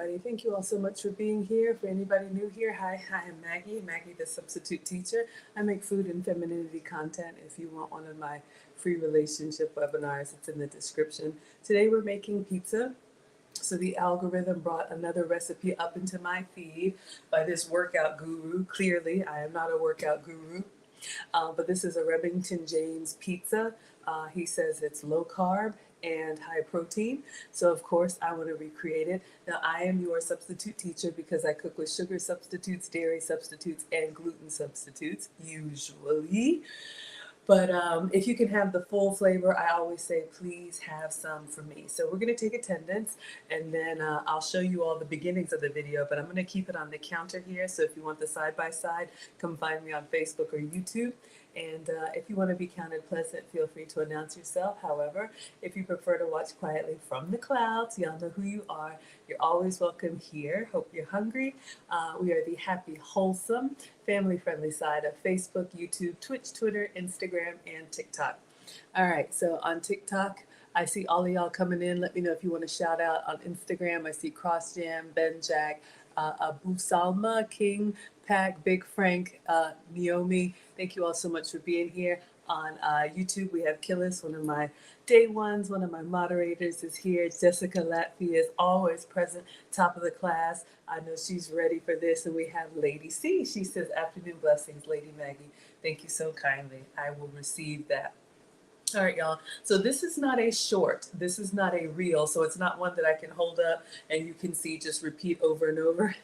everybody. Thank you all so much for being here. For anybody new here, hi, I'm Maggie, the substitute teacher. I make food and femininity content. If you want one of my free relationship webinars, it's in the description. Today we're making pizza. So the algorithm brought another recipe up into my feed by this workout guru. Clearly, I am not a workout guru, but this is a Remington James pizza. He says it's low carb and high protein. So of course I want to recreate it. Now I am your substitute teacher because I cook with sugar substitutes, dairy substitutes, and gluten substitutes, usually. But if you can have the full flavor, I always say, please have some for me. So we're going to take attendance, and then I'll show you all the beginnings of the video, but I'm going to keep it on the counter here. So if you want the side-by-side, come find me on Facebook or YouTube. And if you want to be counted pleasant, feel free to announce yourself. However, if you prefer to watch quietly from the clouds, y'all know who you are. You're always welcome here. Hope you're hungry. We are the happy, wholesome, family-friendly side of Facebook, YouTube, Twitch, Twitter, Instagram, and TikTok. All right, so on TikTok, I see all of y'all coming in. Let me know if you want to shout out. On Instagram, I see Cross Jam, Ben Jack, Abu Salma, King, Pack, Big Frank, Naomi. Thank you all so much for being here. On YouTube, we have Killis, one of my day ones, one of my moderators is here. Jessica Latvia is always present, top of the class. I know she's ready for this. And we have Lady C. She says, afternoon blessings, Lady Maggie. Thank you so kindly. I will receive that. All right, y'all. So this is not a short. This is not a reel. So it's not one that I can hold up and you can see just repeat over and over.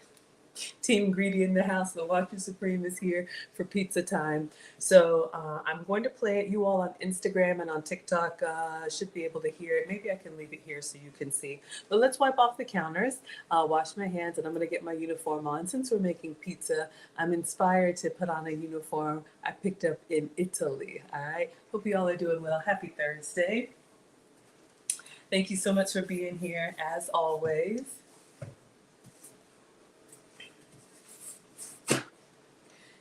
Team Greedy in the house, the Watcher Supreme is here for pizza time. So I'm going to play it. You all on Instagram and on TikTok should be able to hear it. Maybe I can leave it here so you can see. But let's wipe off the counters, wash my hands, and I'm going to get my uniform on. Since we're making pizza, I'm inspired to put on a uniform I picked up in Italy. All right. Hope you all are doing well. Happy Thursday. Thank you so much for being here, as always.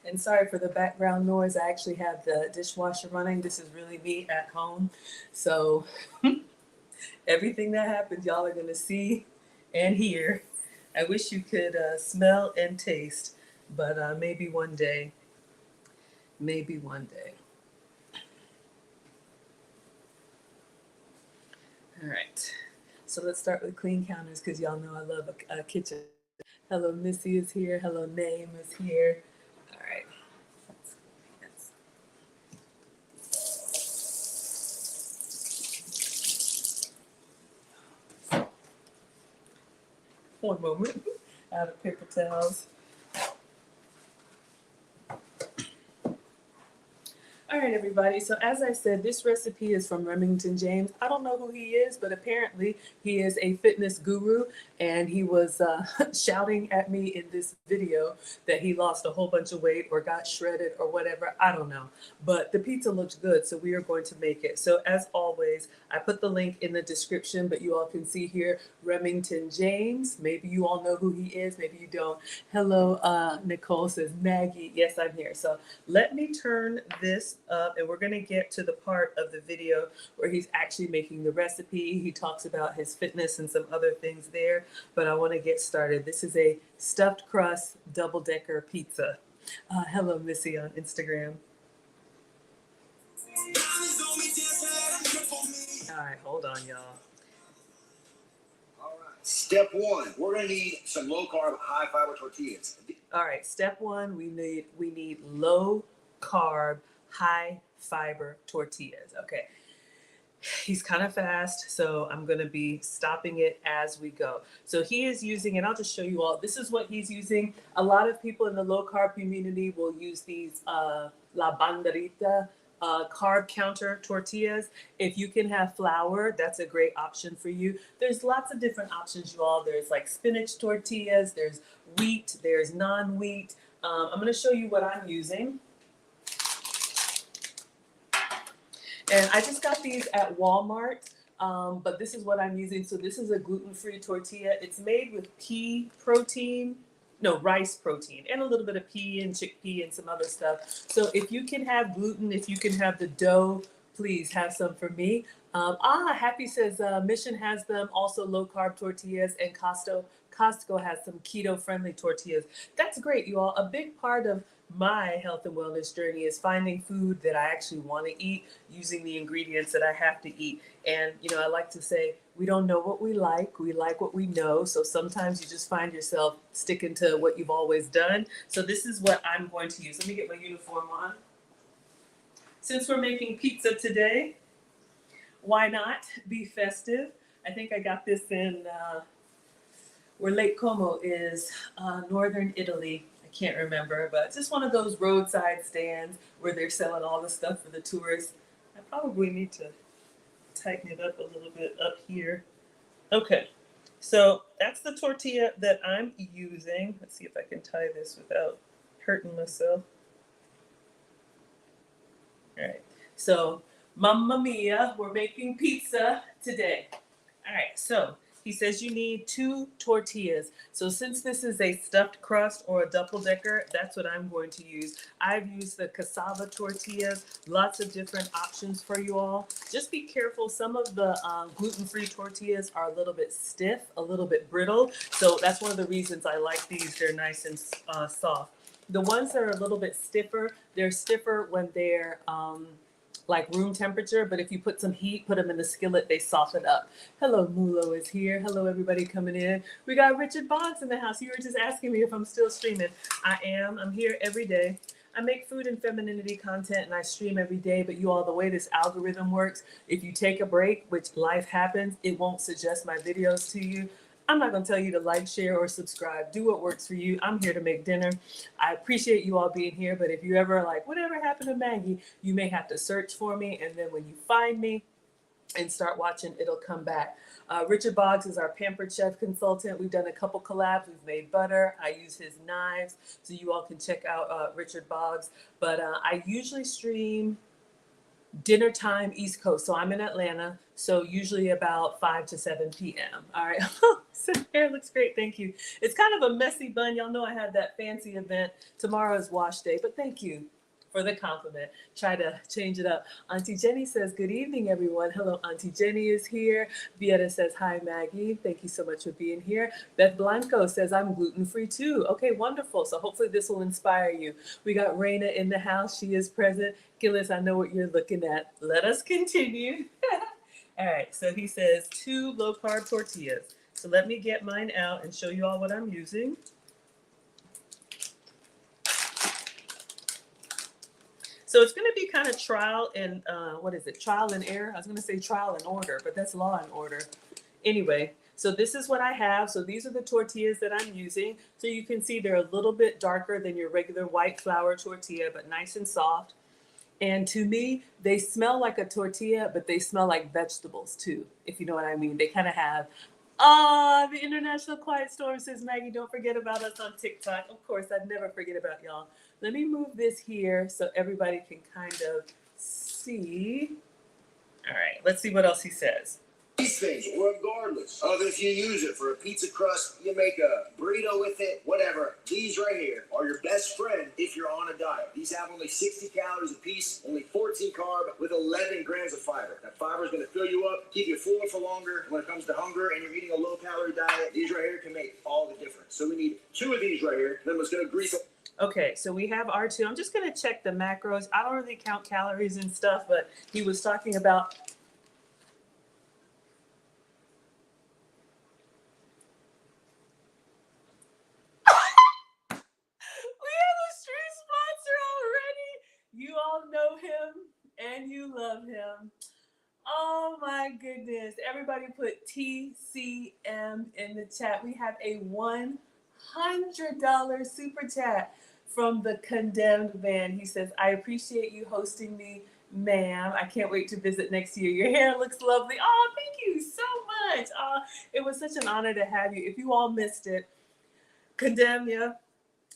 And sorry for the background noise. I actually have the dishwasher running. This is really me at home. So everything that happens, y'all are going to see and hear. I wish you could smell and taste, but maybe one day. Maybe one day. All right. So let's start with clean counters because y'all know I love a kitchen. Hello, Missy is here. Hello, Name is here. All right. One moment. Out of paper towels. All right, everybody. So as I said, this recipe is from Remington James. I don't know who he is, but apparently he is a fitness guru, and he was shouting at me in this video that he lost a whole bunch of weight or got shredded or whatever. I don't know, but the pizza looks good, so we are going to make it. So as always, I put the link in the description, but you all can see here, Remington James. Maybe you all know who he is, maybe you don't. Hello, Nicole says, Maggie. Yes, I'm here. So let me turn this up, and we're going to get to the part of the video where he's actually making the recipe. He talks about his fitness and some other things there, but I want to get started. This is a stuffed crust double-decker pizza. Hello, Missy on Instagram. All right, hold on, y'all. All right. Step one, we're going to need some low-carb, high-fiber tortillas. All right, step one, we need low-carb, high-fiber tortillas. Okay. He's kind of fast, so I'm going to be stopping it as we go. So he is using, and I'll just show you all, this is what he's using. A lot of people in the low-carb community will use these La Banderita carb counter tortillas. If you can have flour, that's a great option for you. There's lots of different options, you all. There's like spinach tortillas, there's wheat, there's non-wheat. I'm going to show you what I'm using. And I just got these at Walmart, but this is what I'm using. So this is a gluten-free tortilla. It's made with rice protein, and a little bit of pea and chickpea and some other stuff. So if you can have gluten, if you can have the dough please have some for me. Happy says Mission has them, also low carb tortillas, and Costco has some keto friendly tortillas. That's great, you all. A big part of my health and wellness journey is finding food that I actually want to eat using the ingredients that I have to eat. And, I like to say, we don't know what we like what we know. So sometimes you just find yourself sticking to what you've always done. So this is what I'm going to use. Let me get my uniform on. Since we're making pizza today, why not be festive? I think I got this in where Lake Como is, northern Italy. I can't remember, but just one of those roadside stands where they're selling all the stuff for the tourists. I probably need to tighten it up a little bit up here. Okay, so that's the tortilla that I'm using. Let's see if I can tie this without hurting myself. All right, so Mamma Mia, we're making pizza today. All right, so he says you need 2 tortillas. So since this is a stuffed crust or a double-decker, that's what I'm going to use. I've used the cassava tortillas, lots of different options for you all. Just be careful. Some of the gluten-free tortillas are a little bit stiff, a little bit brittle. So that's one of the reasons I like these. They're nice and soft. The ones that are a little bit stiffer, they're stiffer when they're like room temperature, but if you put some heat, put them in the skillet, they soften up. Hello, Mulo is here. Hello, everybody coming in. We got Richard Boggs in the house. You were just asking me if I'm still streaming. I am. I'm here every day. I make food and femininity content and I stream every day, but you all, the way this algorithm works, if you take a break, which life happens, it won't suggest my videos to you. I'm not going to tell you to like, share, or subscribe. Do what works for you. I'm here to make dinner. I appreciate you all being here, but if you ever like, whatever happened to Maggie, you may have to search for me, and then when you find me and start watching, it'll come back. Richard Boggs is our Pampered Chef consultant. We've done a couple collabs. We've made butter. I use his knives, so you all can check out Richard Boggs. But I usually stream dinner time East Coast. So I'm in Atlanta. So usually about 5 to 7 p.m. All right. So hair looks great. Thank you. It's kind of a messy bun. Y'all know I had that fancy event. Tomorrow is wash day, but thank you for the compliment. Try to change it up. Auntie Jenny says, good evening, everyone. Hello, Auntie Jenny is here. Vieta says, hi, Maggie. Thank you so much for being here. Beth Blanco says, I'm gluten-free too. Okay, wonderful. So hopefully this will inspire you. We got Raina in the house. She is present. Gillis, I know what you're looking at. Let us continue. All right, so he says 2 low-carb tortillas. So let me get mine out and show you all what I'm using. So it's going to be kind of trial and, trial and error. I was going to say trial and order, but that's law and order. Anyway, so this is what I have. So these are the tortillas that I'm using. So you can see they're a little bit darker than your regular white flour tortilla, but nice and soft. And to me, they smell like a tortilla, but they smell like vegetables too, if you know what I mean. They kind of have, the International Quiet Storm says, Maggie, don't forget about us on TikTok. Of course, I'd never forget about y'all. Let me move this here so everybody can kind of see. All right, let's see what else he says. These things, regardless of if you use it for a pizza crust, you make a burrito with it, whatever. These right here are your best friend if you're on a diet. These have only 60 calories a piece, only 14 carb, with 11 grams of fiber. That fiber is going to fill you up, keep you fuller for longer. When it comes to hunger and you're eating a low-calorie diet, these right here can make all the difference. So we need 2 of these right here. Then we're going to grease. Okay, so we have R2. I'm just going to check the macros. I don't really count calories and stuff, but he was talking about. We have a stream sponsor already. You all know him and you love him. Oh my goodness. Everybody put TCM in the chat. We have a $100 super chat from the Condemned Man. He says, I appreciate you hosting me, ma'am. I can't wait to visit next year. Your hair looks lovely. Oh, thank you so much. It was such an honor to have you. If you all missed it, Condemned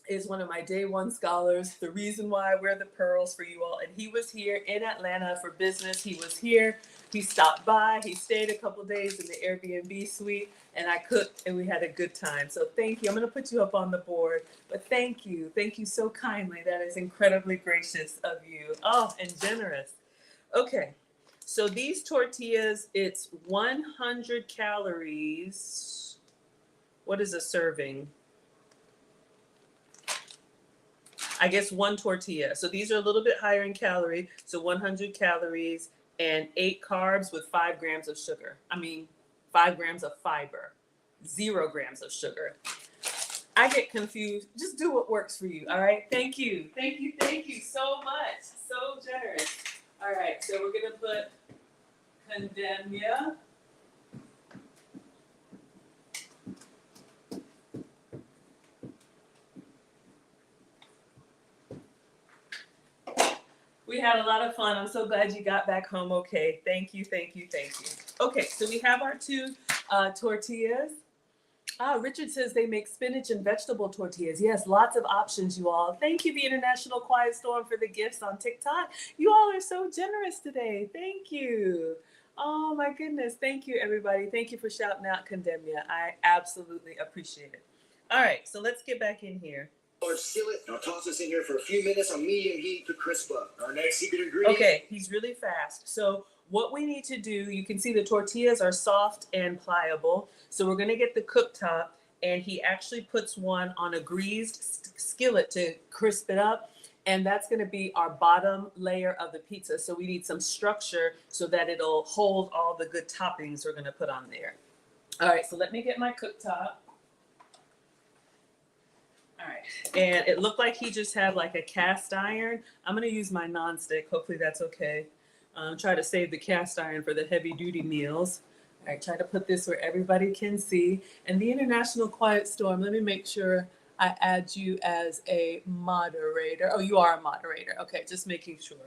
is one of my day one scholars. The reason why I wear the pearls for you all. And he was here in Atlanta for business. He was here. He stopped by. He stayed a couple days in the Airbnb suite. And I cooked and we had a good time. So thank you. I'm going to put you up on the board. But thank you. Thank you so kindly. That is incredibly gracious of you. Oh, and generous. Okay. So these tortillas, it's 100 calories. What is a serving? I guess one tortilla. So these are a little bit higher in calorie. So 100 calories and 8 carbs with 5 grams of sugar. 5 grams of fiber, 0 grams of sugar. I get confused. Just do what works for you. All right. Thank you. Thank you. Thank you so much. So generous. All right. So we're going to put condemnia. We had a lot of fun. I'm so glad you got back home okay. Thank you, thank you, thank you. Okay, so we have our 2 tortillas. Richard says they make spinach and vegetable tortillas. Yes, lots of options, you all. Thank you, the International Quiet Storm, for the gifts on TikTok. You all are so generous today. Thank you. Oh my goodness. Thank you, everybody. Thank you for shouting out Condemnia. I absolutely appreciate it. All right, so let's get back in here. Skillet. Now toss this in here for a few minutes on medium heat to crisp up. Our next secret ingredient. Okay, he's really fast. So what we need to do, you can see the tortillas are soft and pliable. So we're gonna get the cooktop, and he actually puts one on a greased skillet to crisp it up. And that's gonna be our bottom layer of the pizza. So we need some structure so that it'll hold all the good toppings we're gonna put on there. All right, so let me get my cooktop. All right, and it looked like he just had like a cast iron. I'm gonna use my nonstick. Hopefully that's okay. Try to save the cast iron for the heavy duty meals. All right, try to put this where everybody can see. And the International Quiet Storm, let me make sure I add you as a moderator. Oh, you are a moderator. Okay, just making sure.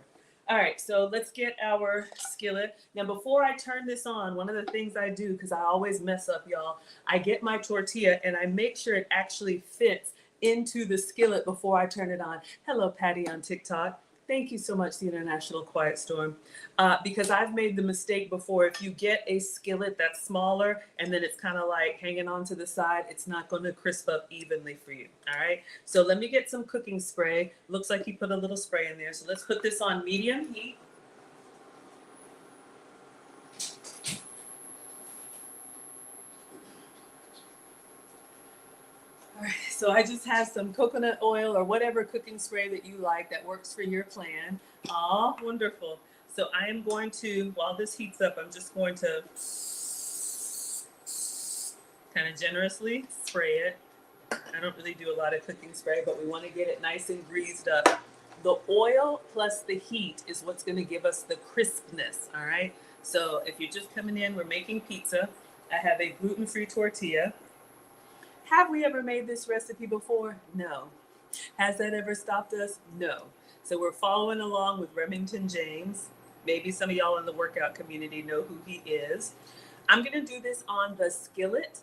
All right, so let's get our skillet. Now, before I turn this on, one of the things I do, because I always mess up, y'all, I get my tortilla and I make sure it actually fits into the skillet before I turn it on. Hello, Patty on TikTok. Thank you so much, the International Quiet Storm. Because I've made the mistake before. If you get a skillet that's smaller and then it's kind of like hanging on to the side, it's not going to crisp up evenly for you. All right. So let me get some cooking spray. Looks like he put a little spray in there. So let's put this on medium heat. All right, so I just have some coconut oil or whatever cooking spray that you like that works for your plan. Oh, wonderful. So I am going to, while this heats up, I'm just going to kind of generously spray it. I don't really do a lot of cooking spray, but we want to get it nice and greased up. The oil plus the heat is what's going to give us the crispness, all right? So if you're just coming in, we're making pizza. I have a gluten-free tortilla. Have we ever made this recipe before? No. Has that ever stopped us? No. So we're following along with Remington James. Maybe some of y'all in the workout community know who he is. I'm going to do this on the skillet,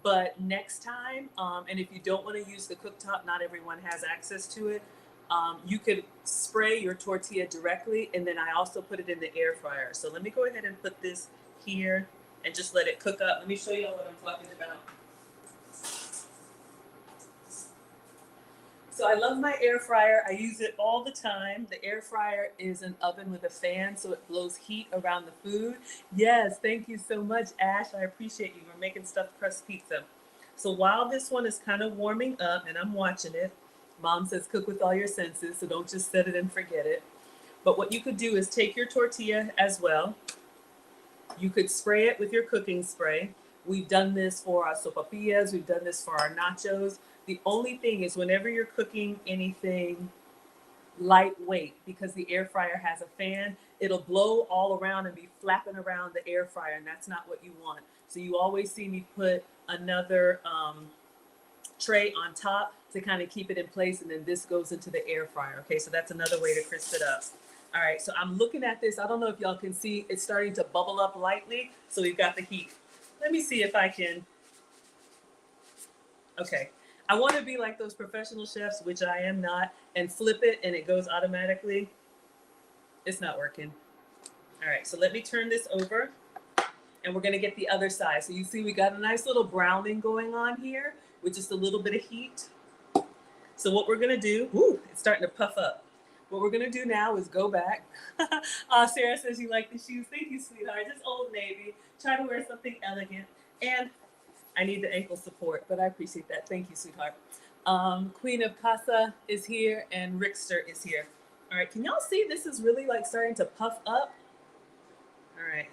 but next time, and if you don't want to use the cooktop, not everyone has access to it, you could spray your tortilla directly, and then I also put it in the air fryer. So let me go ahead and put this here and just let it cook up. Let me show you what I'm talking about. So I love my air fryer. I use it all the time. The air fryer is an oven with a fan, so it blows heat around the food. Yes, thank you so much, Ash. I appreciate you. We're making stuffed crust pizza. So while this one is kind of warming up and I'm watching it, Mom says cook with all your senses, so don't just set it and forget it. But what you could do is take your tortilla as well. You could spray it with your cooking spray. We've done this for our sopapillas. We've done this for our nachos. The only thing is whenever you're cooking anything lightweight, because the air fryer has a fan, it'll blow all around and be flapping around the air fryer, and that's not what you want. So you always see me put another tray on top to kind of keep it in place, and then this goes into the air fryer. Okay, so that's another way to crisp it up. All right, so I'm looking at this. I don't know if y'all can see, it's starting to bubble up lightly. So we've got the heat. Let me see if I can. Okay. I want to be like those professional chefs, which I am not, and flip it and it goes automatically. It's not working. All right, so let me turn this over and we're going to get the other side. So you see we got a nice little browning going on here with just a little bit of heat. So what we're going to do, it's starting to puff up. What we're gonna do now is go back. Sarah says you like the shoes. Thank you, sweetheart. Just Old Navy. Try to wear something elegant. And I need the ankle support, but I appreciate that. Thank you, sweetheart. Queen of Casa is here and Rickster is here. All right, can y'all see this is really like starting to puff up? All right.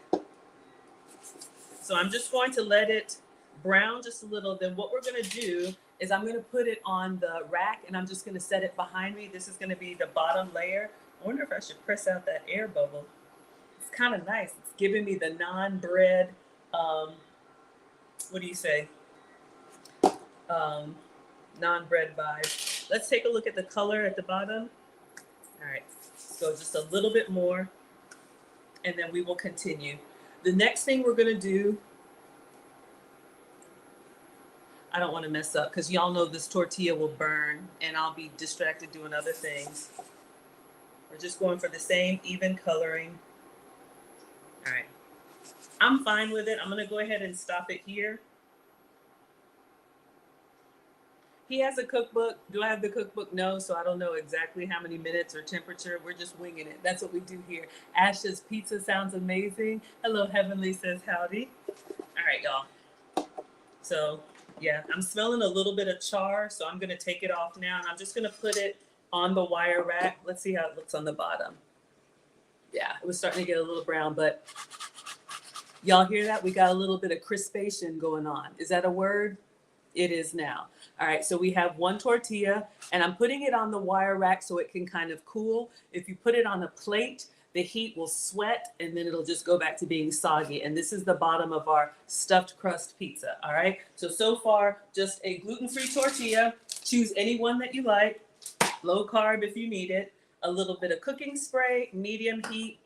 So I'm just going to let it brown just a little. Then what we're gonna do is I'm gonna put it on the rack and I'm just gonna set it behind me. This is gonna be the bottom layer. I wonder if I should press out that air bubble. It's kind of nice. It's giving me the non-bread, what do you say? Non-bread vibe. Let's take a look at the color at the bottom. All right, so just a little bit more and then we will continue. The next thing we're gonna do, I don't wanna mess up because y'all know this tortilla will burn and I'll be distracted doing other things. We're just going for the same even coloring. All right, I'm fine with it. I'm gonna go ahead and stop it here. He has a cookbook. Do I have the cookbook? No, so I don't know exactly how many minutes or temperature. We're just winging it. That's what we do here. Ash's pizza sounds amazing. Hello, Heavenly says howdy. All right, y'all. So yeah, I'm smelling a little bit of char, so I'm gonna take it off now and I'm just gonna put it on the wire rack. Let's see how it looks on the bottom. Yeah, it was starting to get a little brown, but y'all hear that? We got a little bit of crispation going on. Is that a word? It is now. All right, so we have one tortilla and I'm putting it on the wire rack so it can kind of cool. If you put it on a plate, the heat will sweat and then it'll just go back to being soggy. And this is the bottom of our stuffed crust pizza, all right? So far, just a gluten-free tortilla. Choose any one that you like. Low carb if you need it. A little bit of cooking spray, medium heat,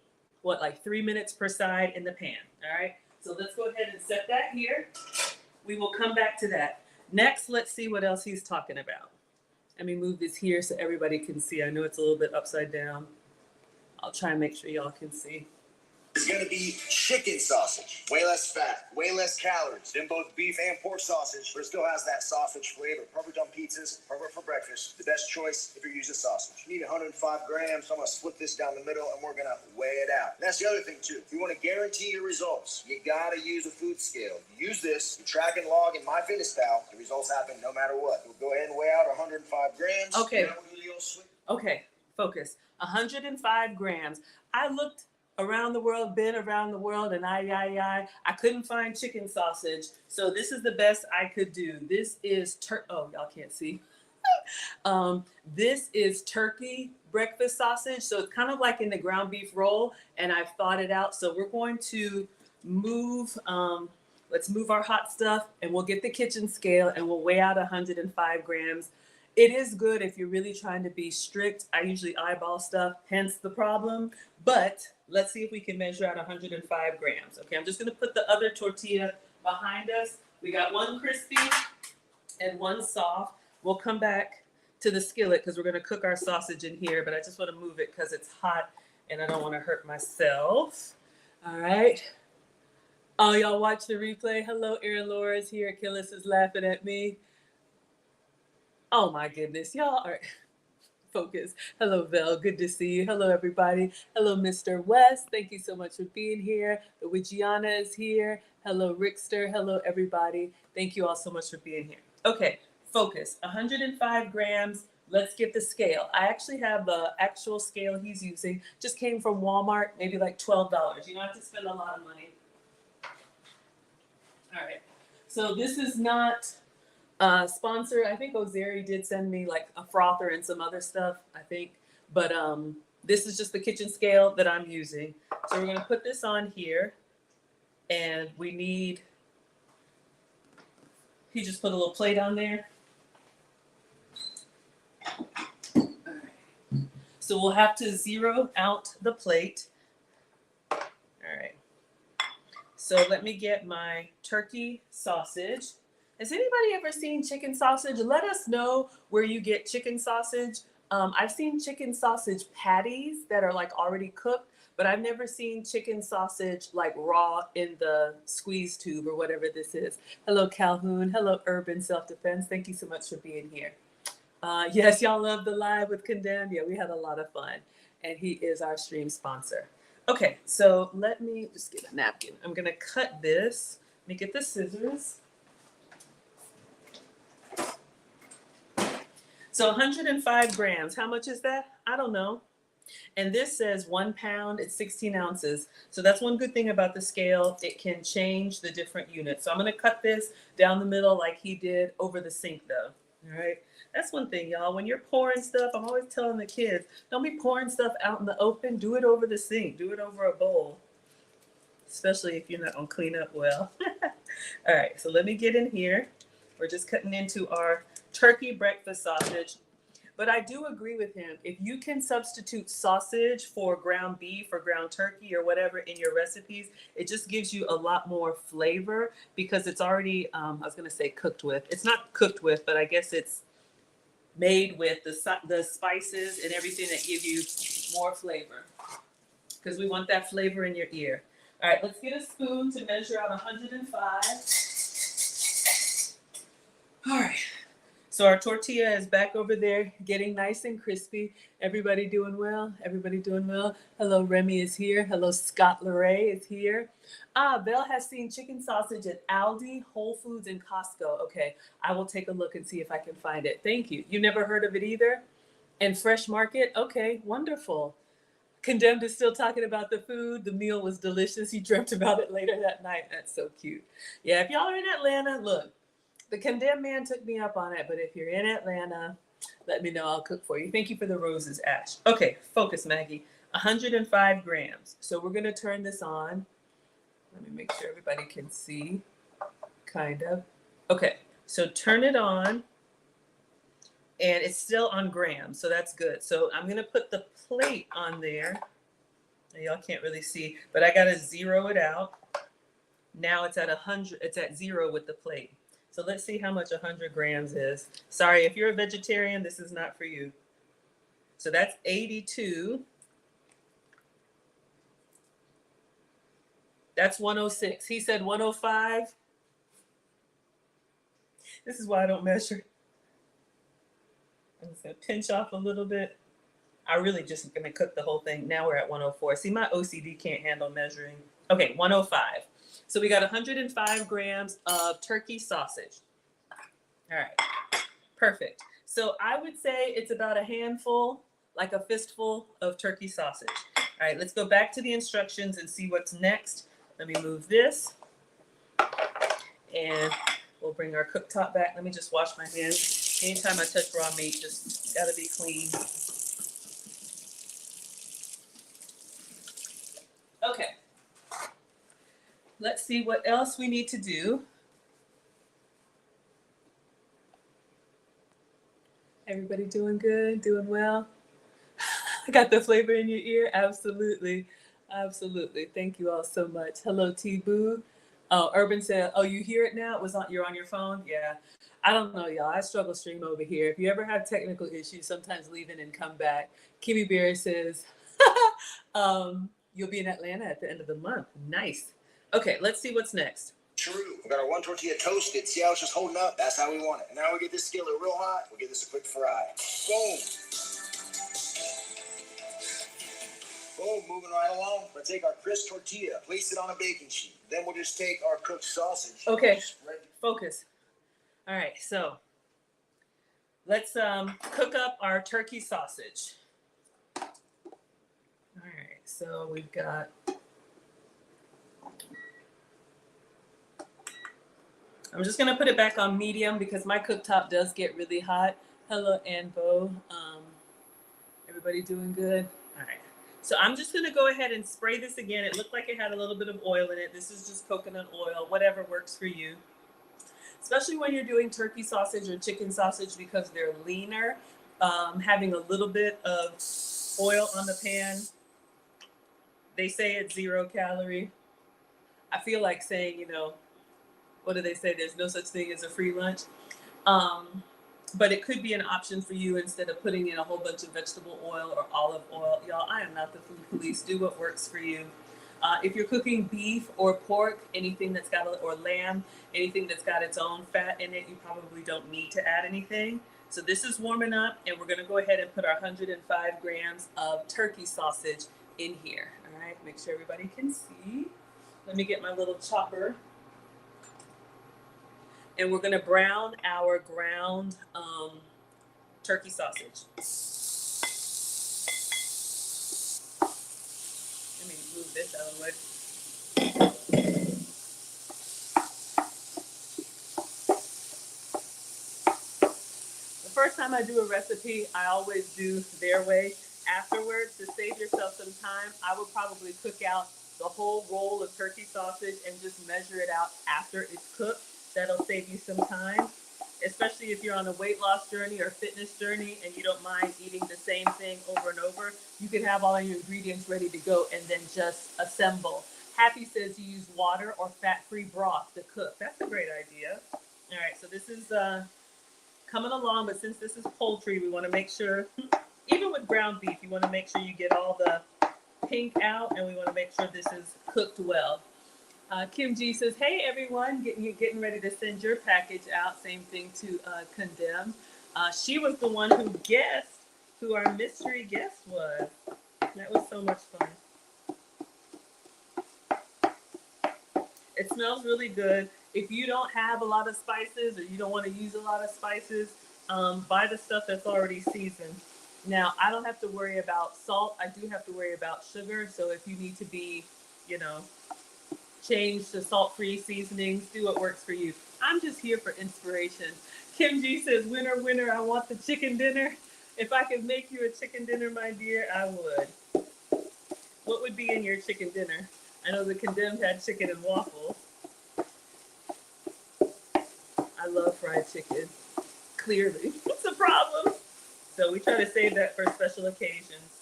like 3 minutes per side in the pan, all right? So let's go ahead and set that here. We will come back to that. Next, let's see what else he's talking about. Let me move this here so everybody can see. I know it's a little bit upside down. I'll try and make sure y'all can see. It's going to be chicken sausage. Way less fat, way less calories than both beef and pork sausage, but it still has that sausage flavor. Perfect on pizzas, perfect for breakfast. The best choice if you're using sausage. You need 105 grams, so I'm going to split this down the middle and we're going to weigh it out. And that's the other thing too. If you want to guarantee your results, you got to use a food scale. You use this, you track and log in MyFitnessPal, the results happen no matter what. We'll go ahead and weigh out 105 grams. Okay. Okay, focus. 105 grams. I looked around the world, been around the world, and I couldn't find chicken sausage. So this is the best I could do. This is oh, y'all can't see. This is turkey breakfast sausage. So it's kind of like in the ground beef roll, and I've thought it out. So we're going to move, let's move our hot stuff, and we'll get the kitchen scale, and we'll weigh out 105 grams. It is good if you're really trying to be strict. I usually eyeball stuff, hence the problem. But let's see if we can measure out 105 grams. Okay, I'm just gonna put the other tortilla behind us. We got one crispy and one soft. We'll come back to the skillet because we're gonna cook our sausage in here, but I just wanna move it because it's hot and I don't wanna hurt myself. All right. Oh, y'all watch the replay. Hello, Erin Laura's here. Killis is laughing at me. Oh my goodness, y'all are focused. Hello, Vel. Good to see you. Hello, everybody. Hello, Mr. West. Thank you so much for being here. The Wigiana is here. Hello, Rickster. Hello, everybody. Thank you all so much for being here. Okay, focus. 105 grams. Let's get the scale. I actually have the actual scale he's using. Just came from Walmart, maybe like $12. You don't have to spend a lot of money. All right. So this is not sponsor. I think Ozeri did send me like a frother and some other stuff, I think. But this is just the kitchen scale that I'm using. So we're going to put this on here. And we need, he just put a little plate on there. All right. So we'll have to zero out the plate. All right. So let me get my turkey sausage. Has anybody ever seen chicken sausage? Let us know where you get chicken sausage. I've seen chicken sausage patties that are like already cooked, but I've never seen chicken sausage like raw in the squeeze tube or whatever this is. Hello, Calhoun. Hello, Urban Self-Defense. Thank you so much for being here. Yes, y'all love the live with Condemned. Yeah, we had a lot of fun. And he is our stream sponsor. Okay, so let me just get a napkin. I'm going to cut this. Let me get the scissors. So 105 grams. How much is that? I don't know. And this says 1 pound, it's 16 ounces. So that's one good thing about the scale. It can change the different units. So I'm going to cut this down the middle like he did over the sink though. All right. That's one thing, y'all. When you're pouring stuff, I'm always telling the kids, don't be pouring stuff out in the open. Do it over the sink. Do it over a bowl, especially if you're not going to clean up well. All right. So let me get in here. We're just cutting into our turkey breakfast sausage. But I do agree with him. If you can substitute sausage for ground beef or ground turkey or whatever in your recipes, it just gives you a lot more flavor because it's already, I was going to say cooked with. It's not cooked with, but I guess it's made with the spices and everything that give you more flavor because we want that flavor in your ear. All right, let's get a spoon to measure out 105. All right. So our tortilla is back over there getting nice and crispy. Everybody doing well? Everybody doing well? Hello, Remy is here. Hello, Scott Leray is here. Belle has seen chicken sausage at Aldi, Whole Foods, and Costco. Okay, I will take a look and see if I can find it. Thank you. You never heard of it either? And Fresh Market? Okay, wonderful. Condemned is still talking about the food. The meal was delicious. He dreamt about it later that night. That's so cute. Yeah, if y'all are in Atlanta, look. The Condemned man took me up on it, but if you're in Atlanta, let me know. I'll cook for you. Thank you for the roses, Ash. Okay, focus, Maggie. 105 grams. So we're going to turn this on. Let me make sure everybody can see, kind of. Okay, so turn it on, and it's still on grams, so that's good. So I'm going to put the plate on there. Y'all can't really see, but I got to zero it out. Now it's at 100. It's at 0 with the plate. So let's see how much 100 grams is. Sorry, if you're a vegetarian, this is not for you. So that's 82. That's 106. He said 105. This is why I don't measure. I'm just going to pinch off a little bit. I really just going to cook the whole thing. Now we're at 104. See, my OCD can't handle measuring. Okay, 105. So we got 105 grams of turkey sausage. All right, perfect. So I would say it's about a handful, like a fistful of turkey sausage. All right, let's go back to the instructions and see what's next. Let me move this. And we'll bring our cooktop back. Let me just wash my hands. Anytime I touch raw meat, just gotta be clean. Okay. Let's see what else we need to do. Everybody doing good? Doing well? I got the flavor in your ear? Absolutely. Absolutely. Thank you all so much. Hello, T-Boo. Oh, Urban said, oh, you hear it now? You're on your phone? Yeah. I don't know, y'all. I struggle stream over here. If you ever have technical issues, sometimes leave in and come back. Kimmy Berry says, you'll be in Atlanta at the end of the month. Nice. Okay, let's see what's next. True. We got our one tortilla toasted. See how it's just holding up? That's how we want it. And now we get this skillet real hot. We'll give this a quick fry. Boom. Boom. Moving right along. We'll take our crisp tortilla, place it on a baking sheet. Then we'll just take our cooked sausage. Okay. Focus. All right. So let's cook up our turkey sausage. All right. So we've got. I'm just going to put it back on medium because my cooktop does get really hot. Hello, Anbo. Everybody doing good? All right. So I'm just going to go ahead and spray this again. It looked like it had a little bit of oil in it. This is just coconut oil, whatever works for you. Especially when you're doing turkey sausage or chicken sausage because they're leaner. Having a little bit of oil on the pan. They say it's 0 calorie. I feel like saying, what do they say? There's no such thing as a free lunch. But it could be an option for you instead of putting in a whole bunch of vegetable oil or olive oil. Y'all, I am not the food police. Do what works for you. If you're cooking beef or pork, anything or lamb, anything that's got its own fat in it, you probably don't need to add anything. So this is warming up, and we're gonna go ahead and put our 105 grams of turkey sausage in here. All right, make sure everybody can see. Let me get my little chopper. And we're gonna brown our ground turkey sausage. Let me move this out of the way. The first time I do a recipe, I always do their way. Afterwards, to save yourself some time, I would probably cook out the whole roll of turkey sausage and just measure it out after it's cooked. That'll save you some time, especially if you're on a weight loss journey or fitness journey and you don't mind eating the same thing over and over. You can have all your ingredients ready to go and then just assemble. Happy says you use water or fat-free broth to cook. That's a great idea. All right, so this is coming along, but since this is poultry, we want to make sure, even with ground beef, you want to make sure you get all the pink out, and we want to make sure this is cooked well. Kim G says, hey everyone, getting ready to send your package out. Same thing to Condemn. She was the one who guessed who our mystery guest was. That was so much fun. It smells really good. If you don't have a lot of spices or you don't want to use a lot of spices, buy the stuff that's already seasoned. Now, I don't have to worry about salt. I do have to worry about sugar. So if you need to be, change to salt-free seasonings, do what works for you. I'm just here for inspiration. Kim G says, winner, winner, I want the chicken dinner. If I could make you a chicken dinner, my dear, I would. What would be in your chicken dinner? I know the Condemned had chicken and waffles. I love fried chicken. Clearly, what's the problem? So we try to save that for special occasions.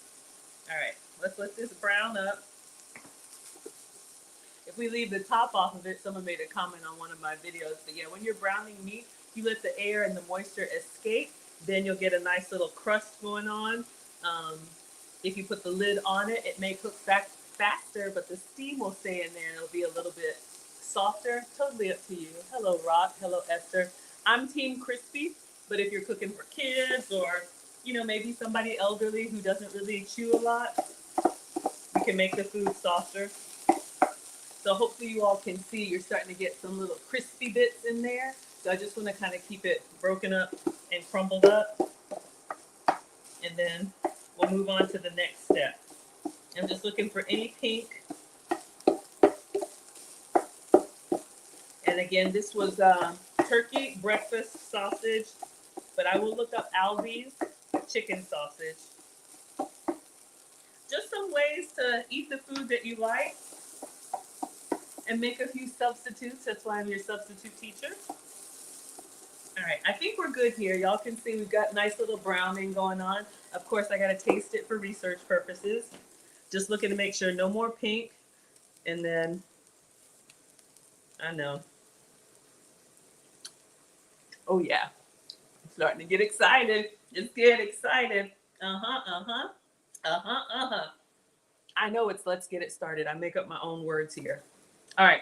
All right, let's let this brown up. If we leave the top off of it, someone made a comment on one of my videos, but yeah, when you're browning meat, you let the air and the moisture escape, then you'll get a nice little crust going on. If you put the lid on it, it may cook back faster, but the steam will stay in there and it'll be a little bit softer. Totally up to you. Hello, Rock. Hello, Esther. I'm team crispy, but if you're cooking for kids or, maybe somebody elderly who doesn't really chew a lot, you can make the food softer. So hopefully you all can see you're starting to get some little crispy bits in there. So I just want to kind of keep it broken up and crumbled up. And then we'll move on to the next step. I'm just looking for any pink. And again, this was turkey breakfast sausage, but I will look up Aldi's chicken sausage. Just some ways to eat the food that you like and make a few substitutes. That's why I'm your substitute teacher. All right, I think we're good here. Y'all can see we've got nice little browning going on. Of course, I got to taste it for research purposes. Just looking to make sure no more pink. And then, I know. Oh yeah, I'm starting to get excited. Just get excited. I know it's let's get it started. I make up my own words here. All right,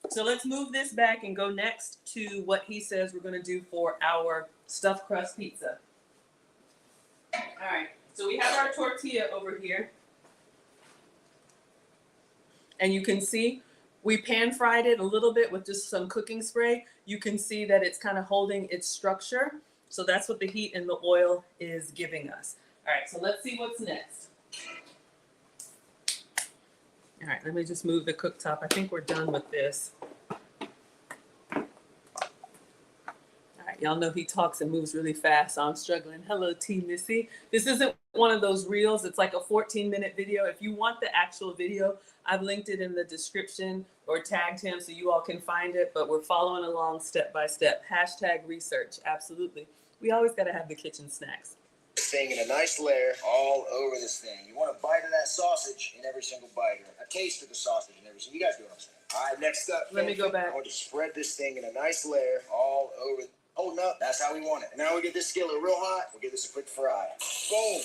so let's move this back and go next to what he says we're going to do for our stuffed crust pizza. All right, so we have our tortilla over here. And you can see we pan fried it a little bit with just some cooking spray. You can see that it's kind of holding its structure. So that's what the heat and the oil is giving us. All right, so let's see what's next. All right, let me just move the cooktop. I think we're done with this. All right, y'all know he talks and moves really fast, so I'm struggling. Hello, T Missy. This isn't one of those reels. It's like a 14-minute video. If you want the actual video, I've linked it in the description or tagged him so you all can find it, but we're following along step by step. Hashtag research, absolutely. We always got to have the kitchen snacks. Thing in a nice layer all over this thing. You want a bite of that sausage in every single bite, or a taste of the sausage in every single. You guys do what I'm saying. All right, next up. Let me go back. I want to spread this thing in a nice layer all over. Holding up. That's how we want it. Now we get this skillet real hot. We'll give this a quick fry. Boom.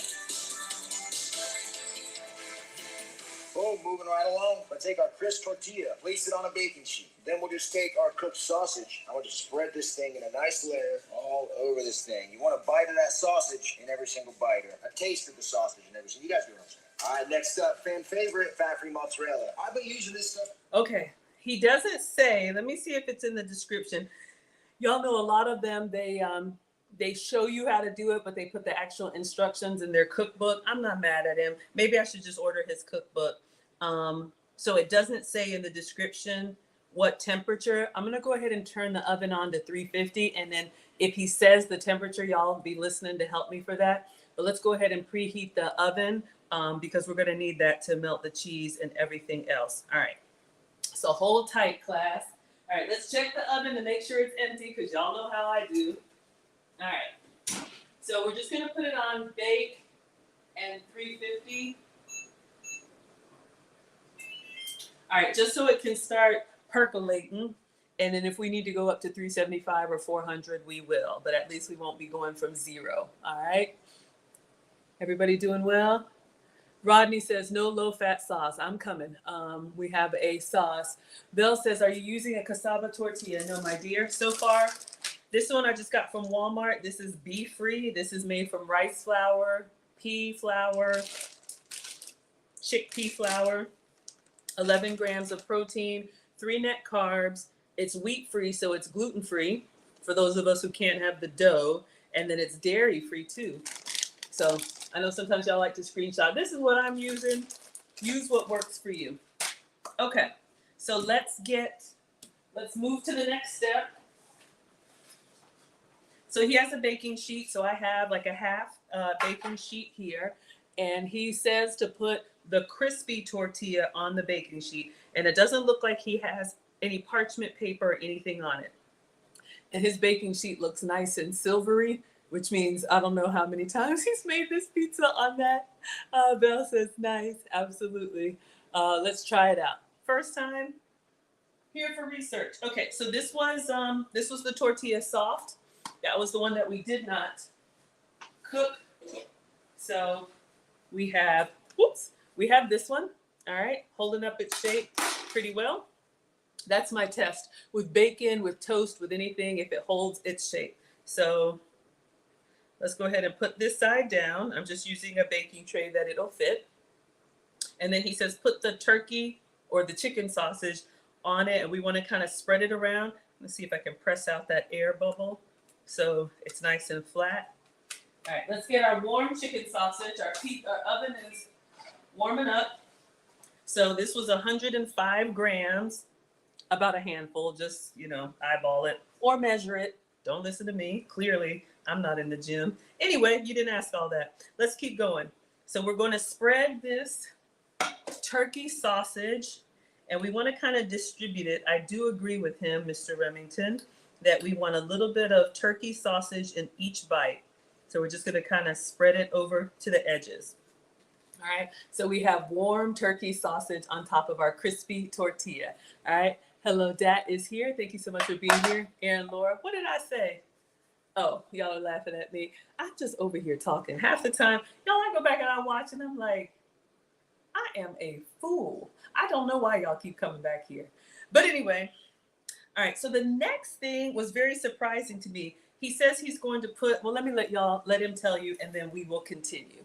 Boom, moving right along. Let's take our crisp tortilla, place it on a baking sheet. Then we'll just take our cooked sausage. I want to spread this thing in a nice layer all over this thing. You want a bite of that sausage in every single bite, or a taste of the sausage in every single. You guys get what I'm saying. All right, next up, fan favorite, fat-free mozzarella. I've been using this stuff. Okay, he doesn't say. Let me see if it's in the description. Y'all know a lot of them. They show you how to do it, but they put the actual instructions in their cookbook. I'm not mad at him. Maybe I should just order his cookbook. So it doesn't say in the description what temperature. I'm gonna go ahead and turn the oven on to 350, and then if he says the temperature, y'all be listening to help me for that. But let's go ahead and preheat the oven because we're gonna need that to melt the cheese and everything else. All right, so hold tight, class. All right, let's check the oven to make sure it's empty because y'all know how I do. All right, so we're just gonna put it on bake and 350. All right, just so it can start percolating. And then if we need to go up to 375 or 400, we will. But at least we won't be going from 0. All right? Everybody doing well? Rodney says, no low-fat sauce. I'm coming. We have a sauce. Bill says, are you using a cassava tortilla? No, my dear. So far, this one I just got from Walmart. This is beef-free. This is made from rice flour, pea flour, chickpea flour, 11 grams of protein, 3 net carbs. It's wheat-free, so it's gluten-free for those of us who can't have the dough. And then it's dairy-free, too. So I know sometimes y'all like to screenshot. This is what I'm using. Use what works for you. Okay, so let's move to the next step. So he has a baking sheet. So I have like a half baking sheet here. And he says to put the crispy tortilla on the baking sheet. And it doesn't look like he has any parchment paper or anything on it. And his baking sheet looks nice and silvery, which means I don't know how many times he's made this pizza on that. Belle says, nice, absolutely. Let's try it out. First time, here for research. Okay, so this was the tortilla soft. That was the one that we did not cook. So we have this one, all right, holding up its shape pretty well. That's my test with bacon, with toast, with anything, if it holds its shape. So let's go ahead and put this side down. I'm just using a baking tray that it'll fit. And then he says, put the turkey or the chicken sausage on it. And we want to kind of spread it around. Let's see if I can press out that air bubble so it's nice and flat. All right, let's get our warm chicken sausage. Our oven is warming up. So this was 105 grams, about a handful, just, eyeball it or measure it. Don't listen to me. Clearly, I'm not in the gym. Anyway, you didn't ask all that. Let's keep going. So we're going to spread this turkey sausage, and we want to kind of distribute it. I do agree with him, Mr. Remington, that we want a little bit of turkey sausage in each bite. So we're just going to kind of spread it over to the edges. All right. So we have warm turkey sausage on top of our crispy tortilla. All right. Hello, Dat is here. Thank you so much for being here. Aaron, Laura, what did I say? Oh, y'all are laughing at me. I'm just over here talking. Half the time, I go back and I watch and I'm like, I am a fool. I don't know why y'all keep coming back here. But anyway, all right. So the next thing was very surprising to me. He says he's going to put, well, let him tell you, and then we will continue.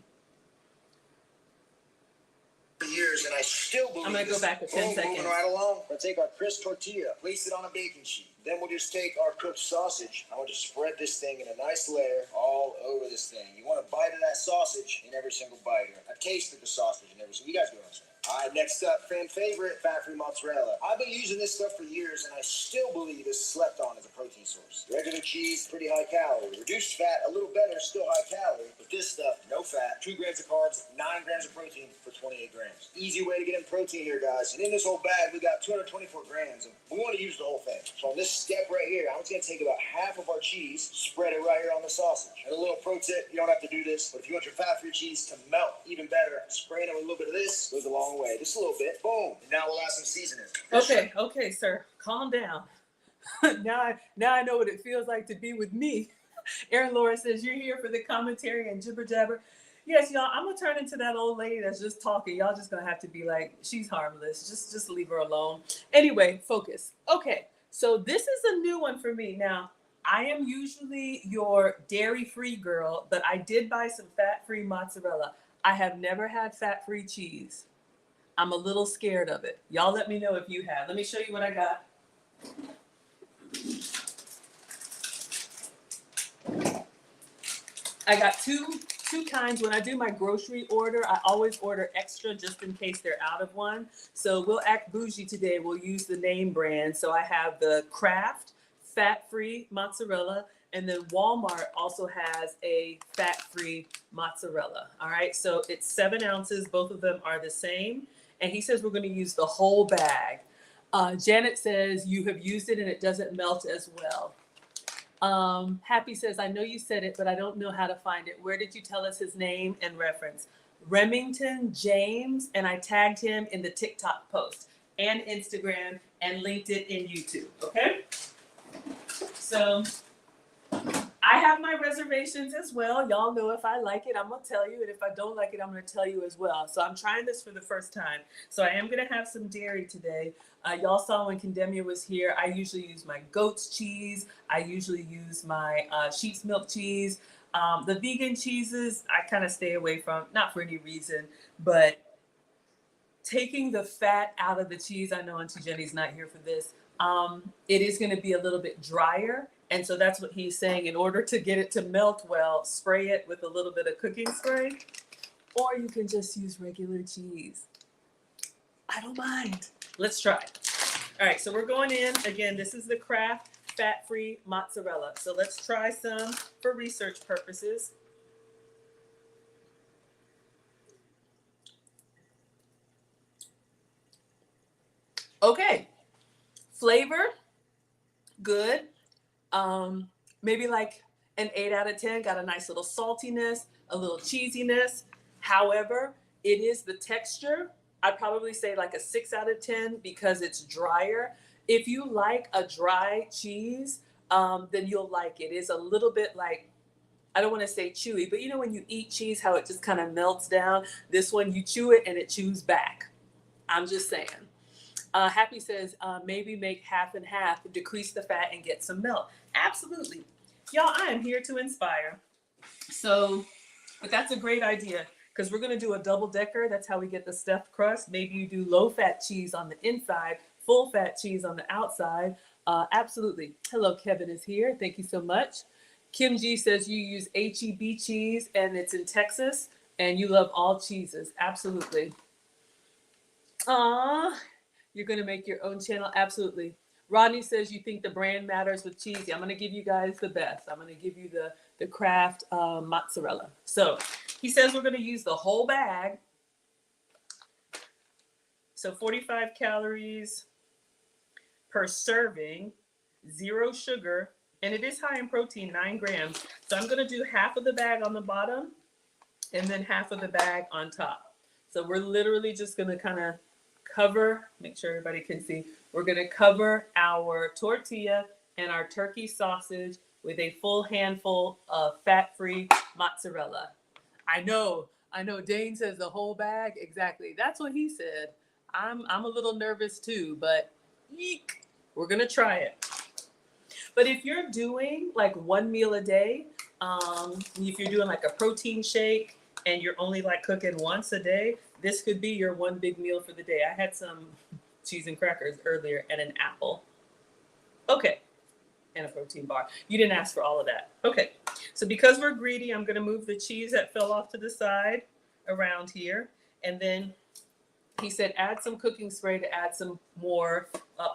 Years, and I still believe I'm going to go back for 10 seconds. Moving right along. Let's take our crisp tortilla, place it on a baking sheet. Then we'll just take our cooked sausage. I want to spread this thing in a nice layer all over this thing. You want a bite of that sausage in every single bite, or a taste of the sausage in every single. You guys know what I'm saying. All right, next up, fan favorite, fat-free mozzarella. I've been using this stuff for years, and I still believe it's slept on as a protein source. Regular cheese, pretty high calorie. Reduced fat, a little better, still high calorie. But this stuff, no fat, 2 grams of carbs, 9 grams of protein for 28 grams. Easy way to get in protein here, guys. And in this whole bag, we got 224 grams, and we want to use the whole thing. So on this step right here, I'm just going to take about half of our cheese, spread it right here on the sausage. And a little pro tip, you don't have to do this, but if you want your fat-free cheese to melt even better, spraying it with a little bit of this goes a long way. Just a little bit. Boom. And now we'll add some seasoning. Okay, sir. Calm down. now I know what it feels like to be with me. Aaron Laura says, you're here for the commentary and jibber jabber. Yes, y'all, I'm gonna turn into that old lady that's just talking. Y'all just gonna have to be like, she's harmless. Just leave her alone. Anyway, focus. Okay, so this is a new one for me. Now, I am usually your dairy-free girl, but I did buy some fat-free mozzarella. I have never had fat-free cheese. I'm a little scared of it. Y'all let me know if you have. Let me show you what I got. I got two kinds. When I do my grocery order, I always order extra just in case they're out of one. So we'll act bougie today. We'll use the name brand. So I have the Kraft fat-free mozzarella, and then Walmart also has a fat-free mozzarella. All right, so it's 7 ounces. Both of them are the same. And he says we're going to use the whole bag. Janet says you have used it and it doesn't melt as well. Happy says, I know you said it, but I don't know how to find it. Where did you tell us his name and reference? Remington James, and I tagged him in the TikTok post and Instagram and linked it in YouTube, okay? So I have my reservations as well. Y'all know if I like it, I'm going to tell you, and if I don't like it, I'm going to tell you as well. So I'm trying this for the first time. So I am going to have some dairy today. Y'all saw when Condemnia was here, I usually use my goat's cheese. I usually use my sheep's milk cheese. The vegan cheeses, I kind of stay away from, not for any reason, but taking the fat out of the cheese, I know Auntie Jenny's not here for this, it is going to be a little bit drier. And so that's what he's saying. In order to get it to melt well, spray it with a little bit of cooking spray, or you can just use regular cheese. I don't mind. Let's try. All right, so we're going in. Again, this is the Kraft fat-free mozzarella. So let's try some for research purposes. Okay, flavor, good. Maybe like an 8 out of 10, got a nice little saltiness, a little cheesiness. However, it is the texture. I'd probably say like a 6 out of 10 because it's drier. If you like a dry cheese, then you'll like it. It's a little bit like, I don't want to say chewy, but you know when you eat cheese, how it just kind of melts down? This one, you chew it and it chews back. I'm just saying. Happy says, maybe make half and half, decrease the fat and get some melt. Absolutely. Y'all, I am here to inspire. So, but that's a great idea because we're going to do a double decker. That's how we get the stuffed crust. Maybe you do low fat cheese on the inside, full fat cheese on the outside. Absolutely. Hello, Kevin is here. Thank you so much. Kim G says you use HEB cheese and it's in Texas and you love all cheeses. Absolutely. Aww. You're going to make your own channel? Absolutely. Rodney says you think the brand matters with cheese. I'm going to give you guys the best. I'm going to give you the Kraft mozzarella. So he says we're going to use the whole bag. So 45 calories per serving, 0 sugar, and it is high in protein, 9 grams. So I'm going to do half of the bag on the bottom and then half of the bag on top. So we're literally just going to kind of cover, make sure everybody can see, we're going to cover our tortilla and our turkey sausage with a full handful of fat-free mozzarella. I know, Dane says the whole bag. Exactly. That's what he said. I'm a little nervous too, but eek, we're going to try it. But if you're doing like 1 meal a day, if you're doing like a protein shake and you're only like cooking once a day, this could be your one big meal for the day. I had some cheese and crackers earlier and an apple. Okay. And a protein bar. You didn't ask for all of that. Okay. So because we're greedy, I'm going to move the cheese that fell off to the side around here. And then he said add some cooking spray to add some more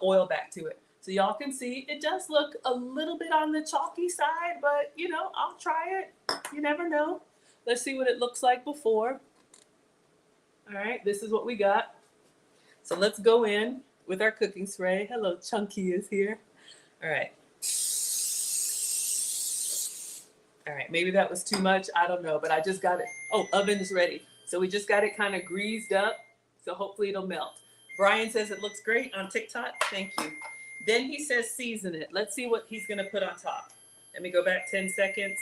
oil back to it. So y'all can see it does look a little bit on the chalky side, but you know, I'll try it. You never know. Let's see what it looks like before. All right, this is what we got. So let's go in with our cooking spray. Hello, Chunky is here. All right. All right, maybe that was too much. I don't know, but I just got it. Oh, oven's ready. So we just got it kind of greased up. So hopefully it'll melt. Brian says it looks great on TikTok. Thank you. Then he says season it. Let's see what he's going to put on top. Let me go back 10 seconds.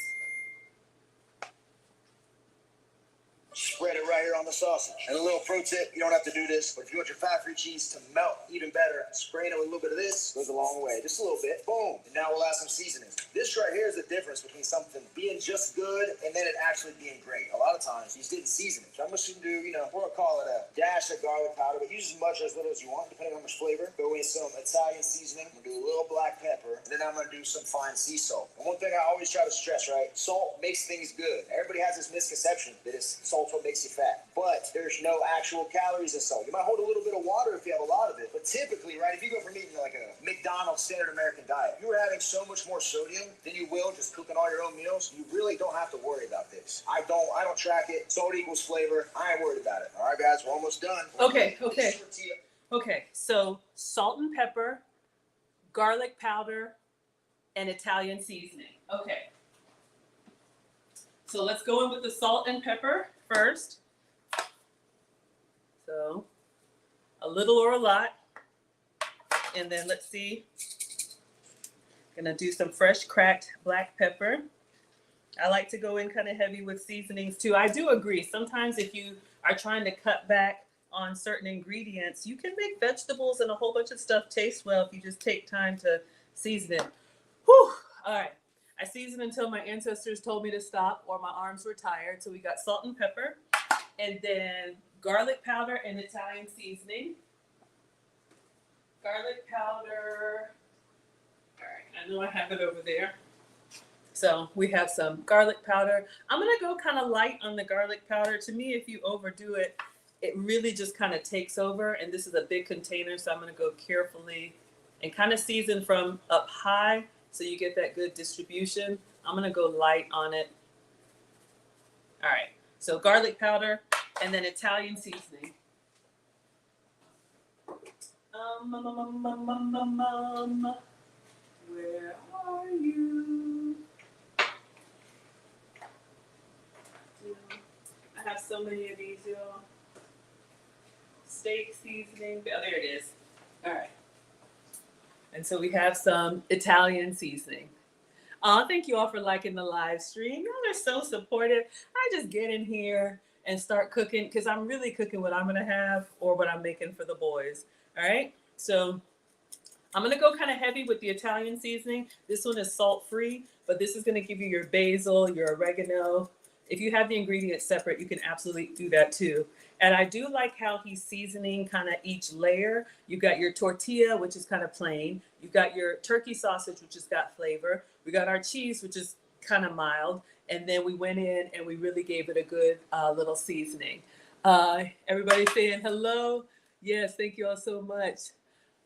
Spread it right here on the sausage. And a little pro tip, you don't have to do this, but if you want your fat-free cheese to melt even better, spraying it with a little bit of this goes a long way. Just a little bit. Boom. And now we'll add some seasonings. This right here is the difference between something being just good and then it actually being great. A lot of times, you just didn't season it. So I'm just going to do, we're going to call it a dash of garlic powder, but use as much or as little as you want, depending on how much flavor. Go in some Italian seasoning. I'm going to do a little black pepper, and then I'm going to do some fine sea salt. And one thing I always try to stress, right? Salt makes things good. Everybody has this misconception that salt's what makes you fat. But there's no actual calories in salt. You might hold a little bit of water if you have a lot of it. But typically, right, if you go from eating like a McDonald's standard American diet, you're having so much more sodium than you will just cooking all your own meals. You really don't have to worry about this. I don't track it. Salt equals flavor. I ain't worried about it. All right, guys, we're almost done. Okay. So salt and pepper, garlic powder, and Italian seasoning. Okay. So let's go in with the salt and pepper first. So a little or a lot. And then let's see. Gonna do some fresh cracked black pepper. I like to go in kind of heavy with seasonings too. I do agree. Sometimes if you are trying to cut back on certain ingredients, you can make vegetables and a whole bunch of stuff taste well if you just take time to season it. Whew. All right. I seasoned until my ancestors told me to stop or my arms were tired. So we got salt and pepper and then garlic powder and Italian seasoning. Garlic powder. All right. I know I have it over there. So we have some garlic powder. I'm going to go kind of light on the garlic powder. To me, if you overdo it, it really just kind of takes over. And this is a big container, so I'm going to go carefully and kind of season from up high so you get that good distribution. I'm going to go light on it. All right. So garlic powder and then Italian seasoning. Where are you? I have so many of these, y'all. Steak seasoning. Oh, there it is. All right. And so we have some Italian seasoning. Thank you all for liking the live stream. Y'all are so supportive. I just get in here and start cooking because I'm really cooking what I'm going to have or what I'm making for the boys. All right. So I'm going to go kind of heavy with the Italian seasoning. This one is salt-free, but this is going to give you your basil, your oregano. If you have the ingredients separate, you can absolutely do that too. And I do like how he's seasoning kind of each layer. You got your tortilla, which is kind of plain. You got your turkey sausage, which has got flavor. We got our cheese, which is kind of mild. And then we went in and we really gave it a good little seasoning. Everybody saying hello. Yes, thank you all so much.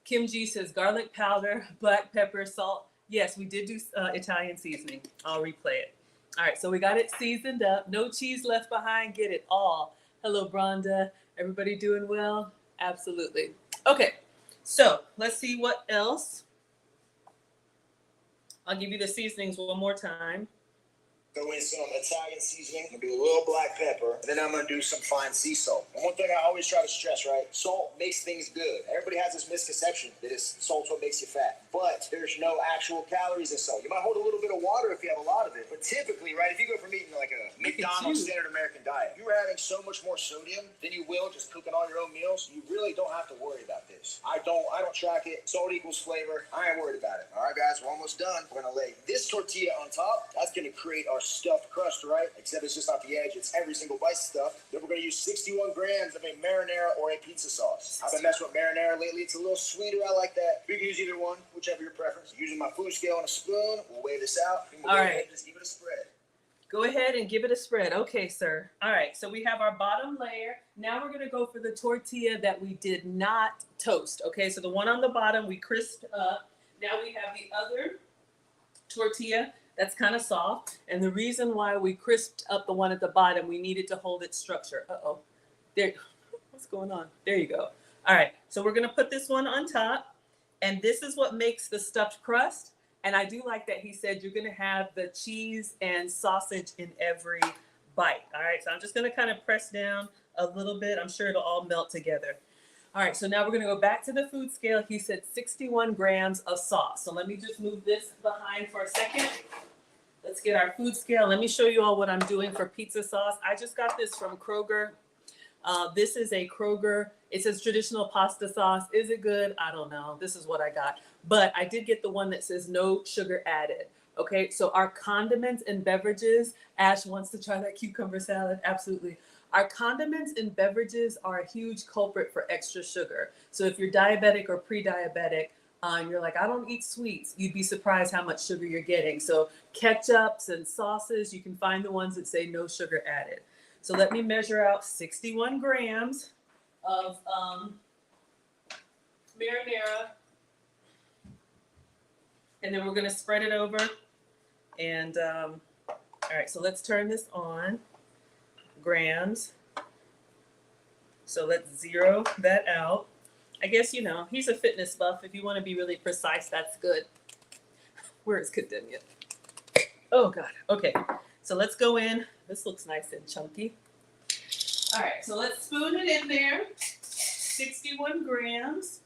Kim G says garlic powder, black pepper, salt. Yes, we did do Italian seasoning. I'll replay it. All right, so we got it seasoned up. No cheese left behind. Get it all. Hello, Bronda. Everybody doing well? Absolutely. Okay, so let's see what else. I'll give you the seasonings one more time. Go in some Italian seasoning. I'm going to do a little black pepper. And then I'm going to do some fine sea salt. And one thing I always try to stress, right? Salt makes things good. Everybody has this misconception that salt's what makes you fat. But there's no actual calories in salt. You might hold a little bit of water if you have a lot of it. But typically, right, if you go from eating like a McDonald's standard American diet, you're having so much more sodium than you will just cooking all your own meals. You really don't have to worry about this. I don't track it. Salt equals flavor. I ain't worried about it. All right, guys, we're almost done. We're going to lay this tortilla on top. That's going to create our stuffed crust, right? Except it's just not the edge. It's every single bite stuff. Then we're going to use 61 grams of a marinara or a pizza sauce. I've been messing with marinara lately. It's a little sweeter. I like that. You can use either one, whichever your preference. Using my food scale and a spoon, we'll weigh this out. And we'll just give it a spread. Go ahead and give it a spread. Okay, sir. All right, so we have our bottom layer. Now we're going to go for the tortilla that we did not toast. Okay, so the one on the bottom we crisped up. Now we have the other tortilla that's kind of soft. And the reason why we crisped up the one at the bottom, we needed to hold its structure. Uh-oh. There. What's going on? There you go. All right. So we're going to put this one on top. And this is what makes the stuffed crust. And I do like that he said you're going to have the cheese and sausage in every bite. All right. So I'm just going to kind of press down a little bit. I'm sure it'll all melt together. All right. So now we're going to go back to the food scale. He said 61 grams of sauce. So let me just move this behind for a second. Let's get our food scale. Let me show you all what I'm doing for pizza sauce. I just got this from Kroger. This is a Kroger. It says traditional pasta sauce. Is it good? I don't know. This is what I got. But I did get the one that says no sugar added. Okay, so our condiments and beverages. Ash wants to try that cucumber salad. Absolutely. Our condiments and beverages are a huge culprit for extra sugar. So if you're diabetic or pre-diabetic, you're like, I don't eat sweets, you'd be surprised how much sugar you're getting. So ketchups and sauces, you can find the ones that say no sugar added. So let me measure out 61 grams of marinara. And then we're gonna spread it over. And all right, so let's turn this on. Grams. So let's zero that out. I guess, you know, he's a fitness buff. If you want to be really precise, that's good. Where is Cadenia? Oh, God. Okay. So let's go in. This looks nice and chunky. All right. So let's spoon it in there. 61 grams.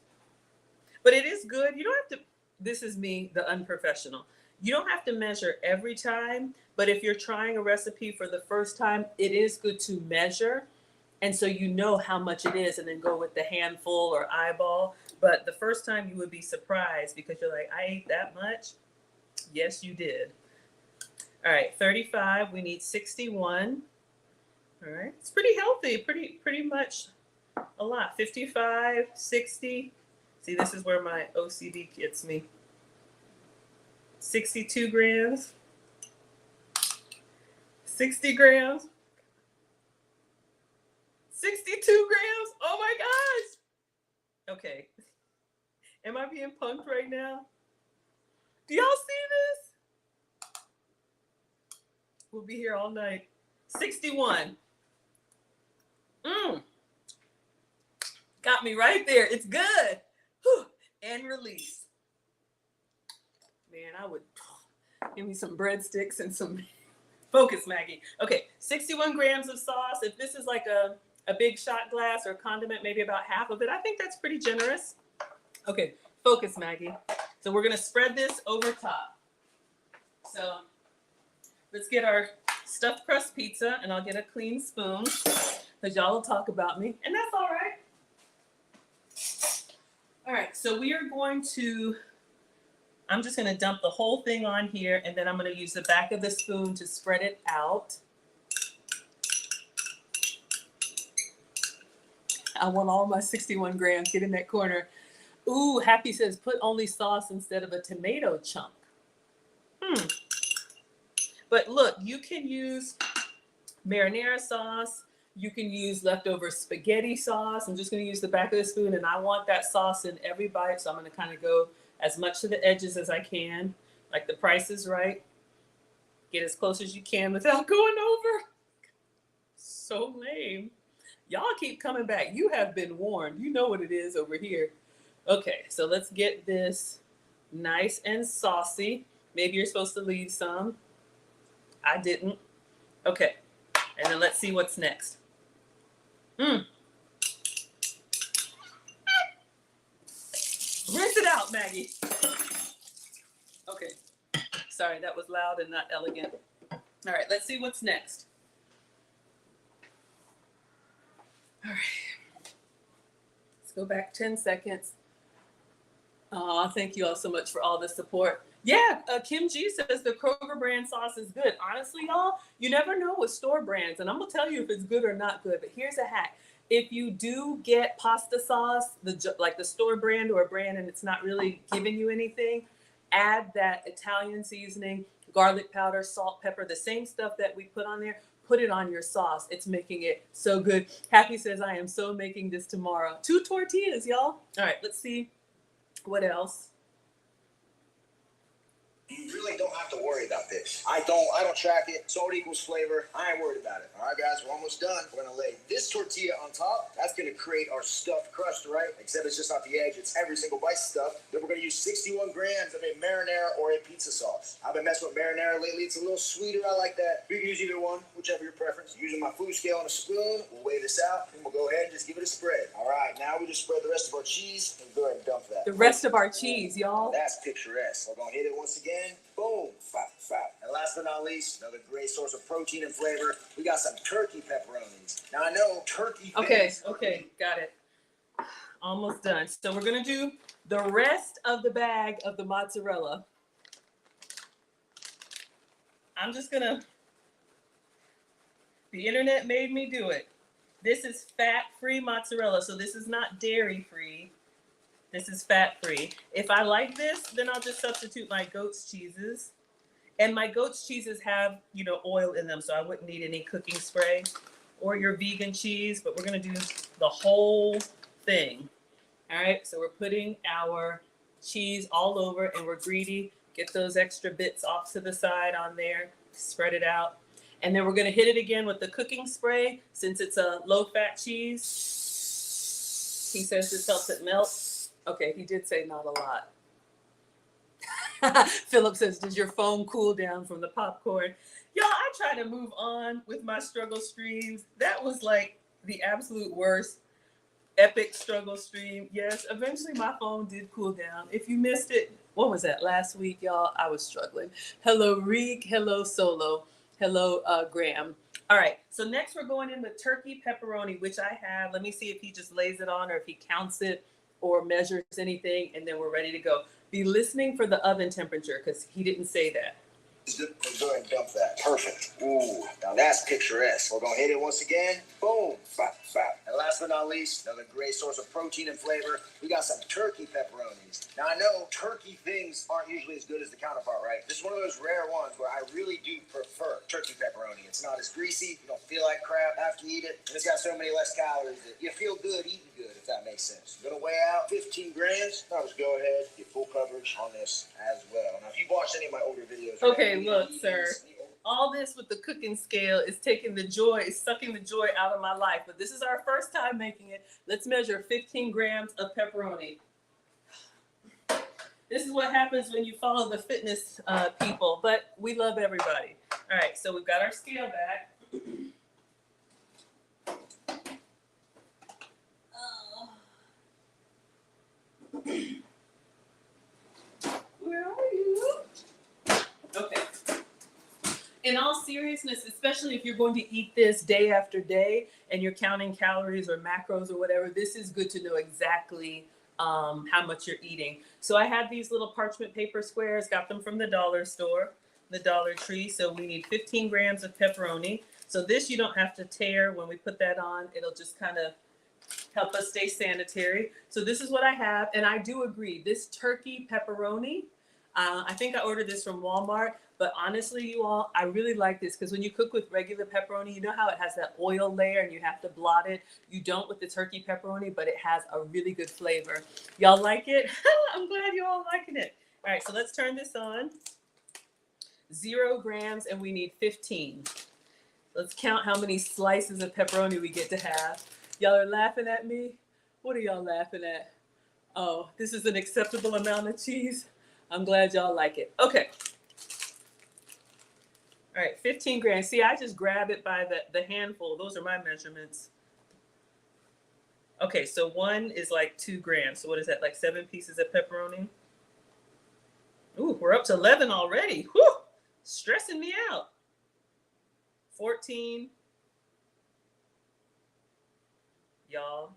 But it is good. You don't have to. This is me, the unprofessional. You don't have to measure every time. But if you're trying a recipe for the first time, it is good to measure. And so you know how much it is and then go with the handful or eyeball. But the first time you would be surprised because you're like, I ate that much? Yes, you did. All right, 35. We need 61. All right, it's pretty healthy, pretty much a lot. 55, 60. See, this is where my OCD gets me. 62 grams. 60 grams. 62 grams. Oh my gosh. Okay. Am I being punked right now? Do y'all see this? We'll be here all night. 61. Got me right there. It's good. Whew. And release. Man, I would give me some breadsticks and some focus, Maggie. Okay, 61 grams of sauce. If this is like a big shot glass or condiment, maybe about half of it. I think that's pretty generous. Okay, focus, Maggie. So we're gonna spread this over top. So let's get our stuffed crust pizza, and I'll get a clean spoon because y'all will talk about me, and that's all right. All right, so we are going to, I'm just gonna dump the whole thing on here, and then I'm gonna use the back of the spoon to spread it out. I want all my 61 grams. Get in that corner. Ooh, Happy says put only sauce instead of a tomato chunk. But look, you can use marinara sauce. You can use leftover spaghetti sauce. I'm just going to use the back of the spoon, and I want that sauce in every bite. So I'm going to kind of go as much to the edges as I can. Like the Price is Right. Get as close as you can without going over. So lame. Y'all keep coming back. You have been warned. You know what it is over here. Okay, so let's get this nice and saucy. Maybe you're supposed to leave some. I didn't. Okay, and then let's see what's next. Rinse it out, Maggie. Okay, sorry, that was loud and not elegant. All right, let's see what's next. All right, let's go back 10 seconds. Oh, thank you all so much for all the support. Yeah, Kim G says the Kroger brand sauce is good. Honestly, y'all, you never know with store brands, and I'm gonna tell you if it's good or not good. But here's a hack: if you do get pasta sauce, like the store brand or a brand, and it's not really giving you anything, add that Italian seasoning, garlic powder, salt, pepper, the same stuff that we put on there. Put it on your sauce. It's making it so good. Happy says I am so making this tomorrow. 2 tortillas, y'all. All right, let's see what else. You really don't have to worry about this. I don't track it. Salt equals flavor. I ain't worried about it. All right, guys, we're almost done. We're gonna lay this tortilla on top. That's gonna create our stuffed crust, right? Except it's just not the edge. It's every single bite stuff. Then we're gonna use 61 grams of a marinara or a pizza sauce. I've been messing with marinara lately. It's a little sweeter. I like that. You can use either one, whichever your preference. Using my food scale and a spoon, we'll weigh this out, and we'll go ahead and just give it a spread. All right, now we just spread the rest of our cheese and go ahead and dump that. The rest of our cheese, y'all. That's picturesque. We're gonna hit it once again. Boom. And last but not least, another great source of protein and flavor. We got some turkey pepperonis. Now I know turkey. Okay, got it. Almost done. So we're gonna do the rest of the bag of the mozzarella. I'm just gonna, the internet made me do it. This is fat-free mozzarella, so this is not dairy-free. This is fat-free. If I like this, then I'll just substitute my goat's cheeses. And my goat's cheeses have, oil in them, so I wouldn't need any cooking spray or your vegan cheese, but we're gonna do the whole thing. All right, so we're putting our cheese all over, and we're greedy. Get those extra bits off to the side on there, spread it out. And then we're gonna hit it again with the cooking spray, since it's a low-fat cheese. He says this helps it melt. Okay, he did say not a lot. Philip says, does your phone cool down from the popcorn? Y'all, I try to move on with my struggle streams. That was like the absolute worst. Epic struggle stream. Yes, eventually my phone did cool down. If you missed it, what was that, last week, y'all? I was struggling. Hello, Reek. Hello, Solo. Hello, Graham. All right, so next we're going in with turkey pepperoni, which I have. Let me see if he just lays it on or if he counts it or measures anything, and then we're ready to go. Be listening for the oven temperature, because he didn't say that. Go ahead and dump that. Perfect. Ooh, now that's picturesque. We're gonna hit it once again. Boom. Bop, bop. And last but not least, another great source of protein and flavor. We got some turkey pepperonis. Now I know turkey things aren't usually as good as the counterpart, right? This is one of those rare ones where I really do prefer turkey pepperoni. It's not as greasy. You don't feel like crap after you eat it. And it's got so many less calories that you feel good eating good, if that makes sense. Gonna weigh out 15 grams. I'll just go ahead, get full coverage on this as well. Now if you've watched any of my older videos, Okay, look, sir. All this with the cooking scale is taking the joy, is sucking the joy out of my life. But this is our first time making it. Let's measure 15 grams of pepperoni. This is what happens when you follow the fitness people, but we love everybody. All right, so we've got our scale back. Where are you? Okay. In all seriousness, especially if you're going to eat this day after day and you're counting calories or macros or whatever, this is good to know exactly how much you're eating. So I had these little parchment paper squares, got them from the dollar store, the Dollar Tree. So we need 15 grams of pepperoni. So this you don't have to tear when we put that on. It'll just kind of help us stay sanitary. So this is what I have. And I do agree, this turkey pepperoni, I think I ordered this from Walmart. But honestly, you all, I really like this because when you cook with regular pepperoni, you know how it has that oil layer and you have to blot it? You don't with the turkey pepperoni, but it has a really good flavor. Y'all like it? I'm glad you all liking it. All right, so let's turn this on. 0 grams, and we need 15. Let's count how many slices of pepperoni we get to have. Y'all are laughing at me? What are y'all laughing at? Oh, this is an acceptable amount of cheese. I'm glad y'all like it. Okay. All right, 15 grams. See, I just grab it by the handful. Those are my measurements. Okay, so one is like 2 grams. So what is that, like 7 pieces of pepperoni? Ooh, we're up to 11 already. Whew, stressing me out. 14. Y'all.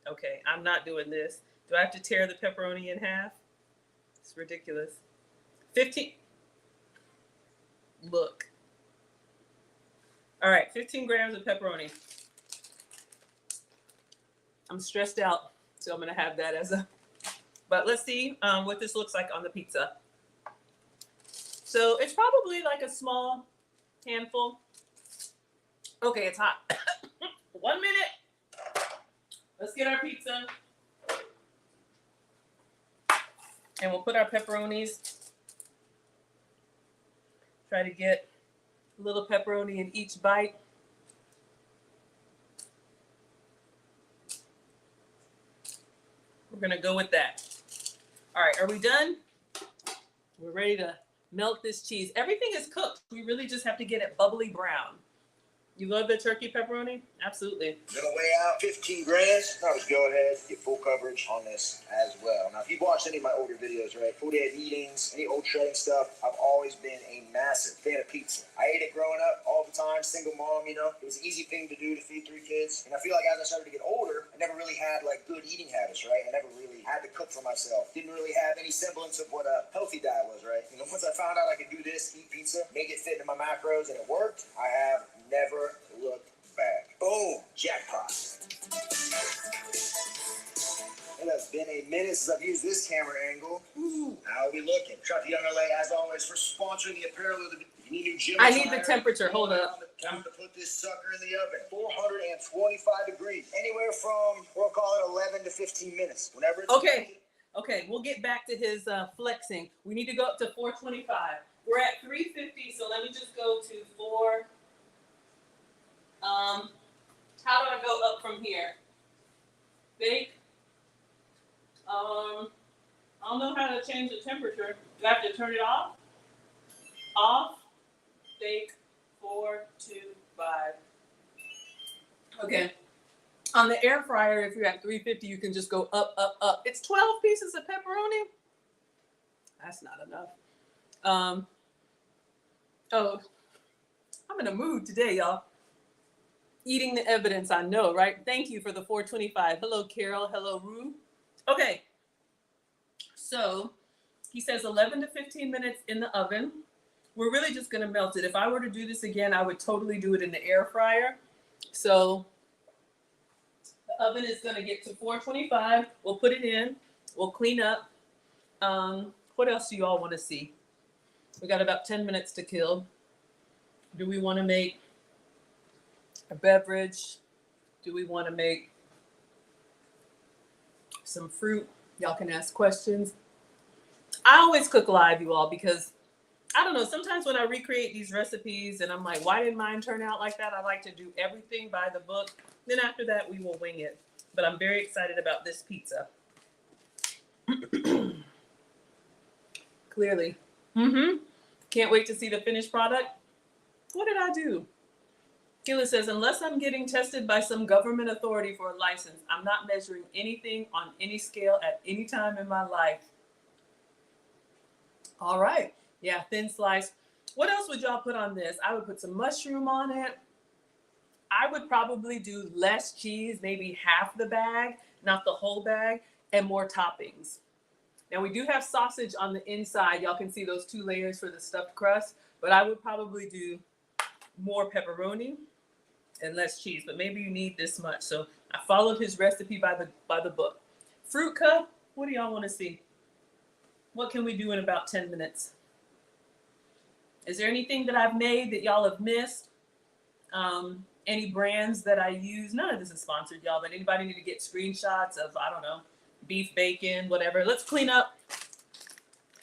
Okay, I'm not doing this. Do I have to tear the pepperoni in half? It's ridiculous. 15. Look. All right, 15 grams of pepperoni. I'm stressed out, so I'm gonna have that as a, but let's see what this looks like on the pizza. So it's probably like a small handful. Okay, it's hot. 1 minute. Let's get our pizza. And we'll put our pepperonis. Try to get a little pepperoni in each bite. We're gonna go with that. All right, are we done? We're ready to melt this cheese. Everything is cooked. We really just have to get it bubbly brown. You love the turkey pepperoni? Absolutely. Gonna weigh out 15 grams. I'll just go ahead get full coverage on this as well. Now, if you've watched any of my older videos, right, 48 meetings, any old shredding stuff, I've always been a massive fan of pizza. I ate it growing up all the time, single mom, you know. It was an easy thing to do to feed 3 kids. And I feel like as I started to get older, I never really had like good eating habits, right? I never really had to cook for myself. Didn't really have any semblance of what a healthy diet was, right? You know, once I found out I could do this, eat pizza, make it fit into my macros, and it worked, I have never looked back. Boom, jackpot. It has been a minute since I've used this camera angle. Ooh, how are we looking? Shout out to Young LA, as always, for sponsoring the apparel of the. If you need new gym I need the temperature. Hold up. Time to put this sucker in the oven. 425 degrees. Anywhere from, we'll call it 11 to 15 minutes. Whenever it's Okay, we'll get back to his flexing. We need to go up to 425. We're at 350, so let me just go to 4. How do I go up from here? Bake. I don't know how to change the temperature. Do I have to turn it off? Off. Bake. 4, 2, 5. Okay. On the air fryer, if you're at 350, you can just go up, up, up. It's 12 pieces of pepperoni. That's not enough. Oh, I'm in a mood today, y'all. Eating the evidence, I know, right? Thank you for the 425. Hello, Carol. Hello, Rue. Okay. So he says 11 to 15 minutes in the oven. We're really just going to melt it. If I were to do this again, I would totally do it in the air fryer. So the oven is going to get to 425. We'll put it in. We'll clean up. What else do you all want to see? We got about 10 minutes to kill. Do we want to make a beverage? Do we want to make some fruit? Y'all can ask questions. I always cook live, you all, because I don't know, sometimes when I recreate these recipes and I'm like, why didn't mine turn out like that? I like to do everything by the book. Then after that, we will wing it. But I'm very excited about this pizza. Clearly. Can't wait to see the finished product. What did I do? Kayla says, unless I'm getting tested by some government authority for a license, I'm not measuring anything on any scale at any time in my life. All right. Yeah, thin slice. What else would y'all put on this? I would put some mushroom on it. I would probably do less cheese, maybe half the bag, not the whole bag, and more toppings. Now, we do have sausage on the inside. Y'all can see those 2 layers for the stuffed crust, but I would probably do more pepperoni and less cheese, but maybe you need this much. So I followed his recipe by the book. Fruit cup, what do y'all want to see? What can we do in about 10 minutes? Is there anything that I've made that y'all have missed? Any brands that I use? None of this is sponsored, y'all, but anybody need to get screenshots of, I don't know, beef, bacon, whatever. Let's clean up.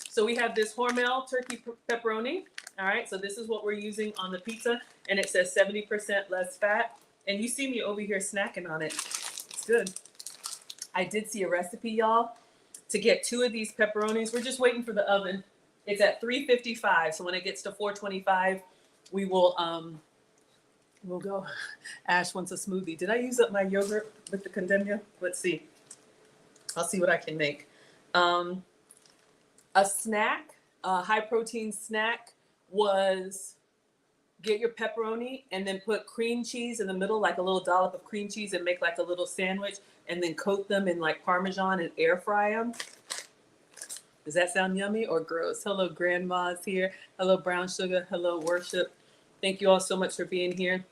So we have this Hormel turkey pepperoni. All right, so this is what we're using on the pizza, and it says 70% less fat. And you see me over here snacking on it. It's good. I did see a recipe, y'all, to get 2 of these pepperonis. We're just waiting for the oven. It's at 355, so when it gets to 425, we will we'll go. Ash wants a smoothie. Did I use up my yogurt with the condemnia? Let's see. I'll see what I can make. A snack, a high protein snack, was get your pepperoni and then put cream cheese in the middle, like a little dollop of cream cheese, and make like a little sandwich, and then coat them in like Parmesan and air fry them. Does that sound yummy or gross? Hello, grandma's here. Hello, brown sugar. Hello, worship. Thank you all so much for being here.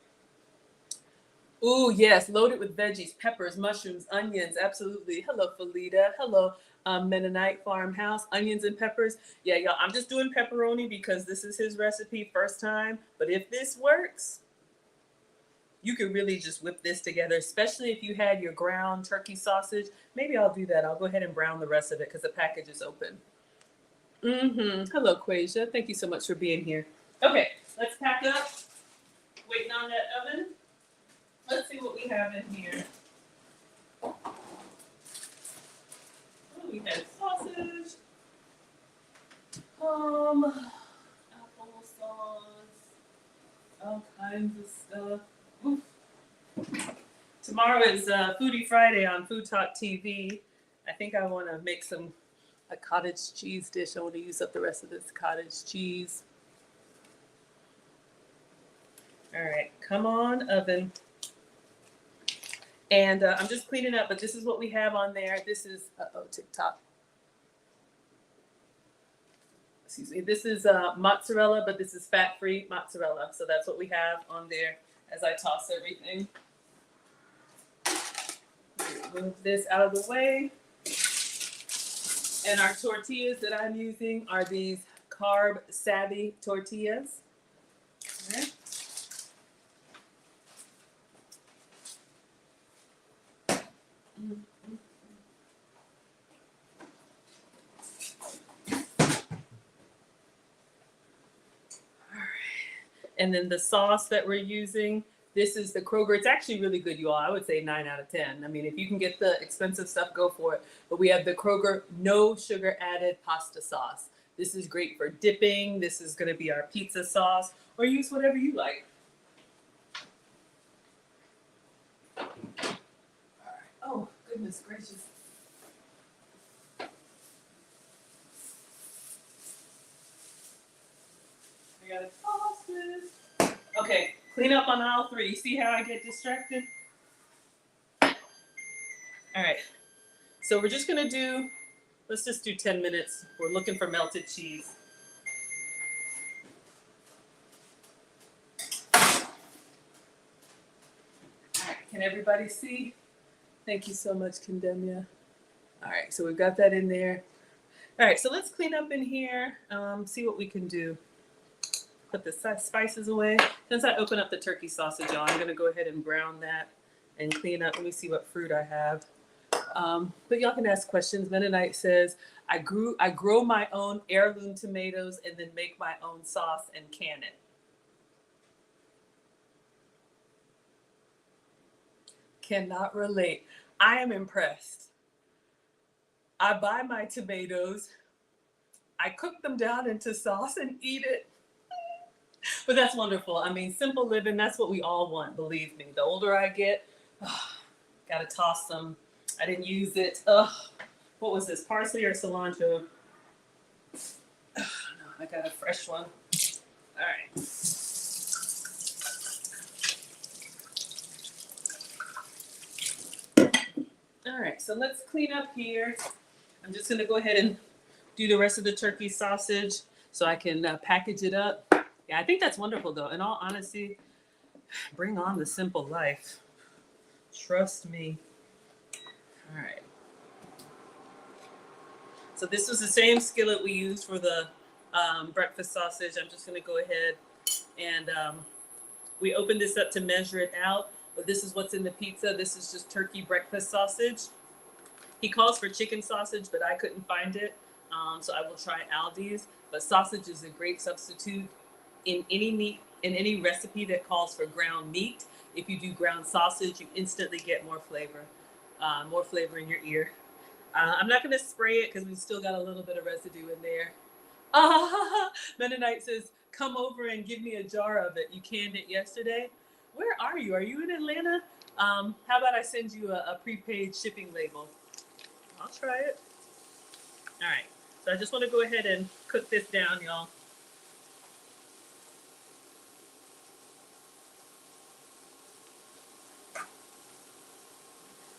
Ooh, yes, loaded with veggies, peppers, mushrooms, onions. Absolutely. Hello, Felita. Hello, Mennonite Farmhouse. Onions and peppers. Yeah, y'all, I'm just doing pepperoni because this is his recipe, first time. But if this works, you could really just whip this together, especially if you had your ground turkey sausage. Maybe I'll do that. I'll go ahead and brown the rest of it because the package is open. Hello, Quasia. Thank you so much for being here. Okay, let's pack up. Waiting on that oven. Let's see what we have in here. Oh, we have sausage. Applesauce. All kinds of stuff. Oof. Tomorrow is Foodie Friday on Food Talk TV. I think I want to make a cottage cheese dish. I want to use up the rest of this cottage cheese. All right, come on, oven. And I'm just cleaning up, but this is what we have on there. This is, TikTok. Excuse me. This is mozzarella, but this is fat-free mozzarella. So that's what we have on there as I toss everything. Move this out of the way. And our tortillas that I'm using are these Carb Savvy tortillas. All right. And then the sauce that we're using, this is the Kroger. It's actually really good, you all. I would say 9 out of 10. I mean, if you can get the expensive stuff, go for it. But we have the Kroger no sugar added pasta sauce. This is great for dipping. This is going to be our pizza sauce, or use whatever you like. All right. Oh, goodness gracious. I gotta toss this. Okay, clean up on aisle 3. See how I get distracted? All right, so we're just gonna do, let's just do 10 minutes. We're looking for melted cheese. All right, can everybody see? Thank you so much, Condemnia. All right, so we've got that in there. All right, so let's clean up in here, see what we can do. Put the spices away. Since I open up the turkey sausage, y'all, I'm gonna go ahead and brown that and clean up. Let me see what fruit I have. But y'all can ask questions. Mennonite says, I grow my own heirloom tomatoes and then make my own sauce and can it. Cannot relate. I am impressed. I buy my tomatoes, I cook them down into sauce and eat it. But that's wonderful. I mean, simple living, that's what we all want, believe me. The older I get, gotta toss some. I didn't use it. What was this, parsley or cilantro? No, I got a fresh one. All right. All right, so let's clean up here. I'm just gonna go ahead and do the rest of the turkey sausage so I can package it up. Yeah, I think that's wonderful though. In all honesty, bring on the simple life. Trust me. All right. So this was the same skillet we used for the breakfast sausage. I'm just gonna go ahead and we opened this up to measure it out, but this is what's in the pizza. This is just turkey breakfast sausage. He calls for chicken sausage, but I couldn't find it. So I will try Aldi's, but sausage is a great substitute in any meat, in any recipe that calls for ground meat. If you do ground sausage, you instantly get more flavor in your ear. I'm not gonna spray it because we still got a little bit of residue in there. Mennonite says, come over and give me a jar of it. You canned it yesterday. Where are you? Are you in Atlanta? How about I send you a prepaid shipping label? I'll try it. All right, so I just want to go ahead and cook this down, y'all.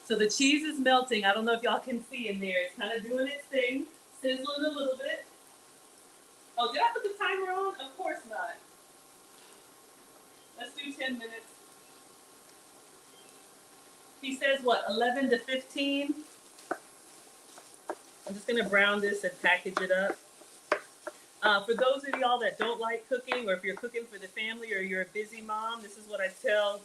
So the cheese is melting. I don't know if y'all can see in there. It's kind of doing its thing, sizzling a little bit. Oh, did I put the timer on? Of course not. Let's do 10 minutes. He says what, 11 to 15? I'm just gonna brown this and package it up. For those of y'all that don't like cooking, or if you're cooking for the family, or you're a busy mom, this is what I tell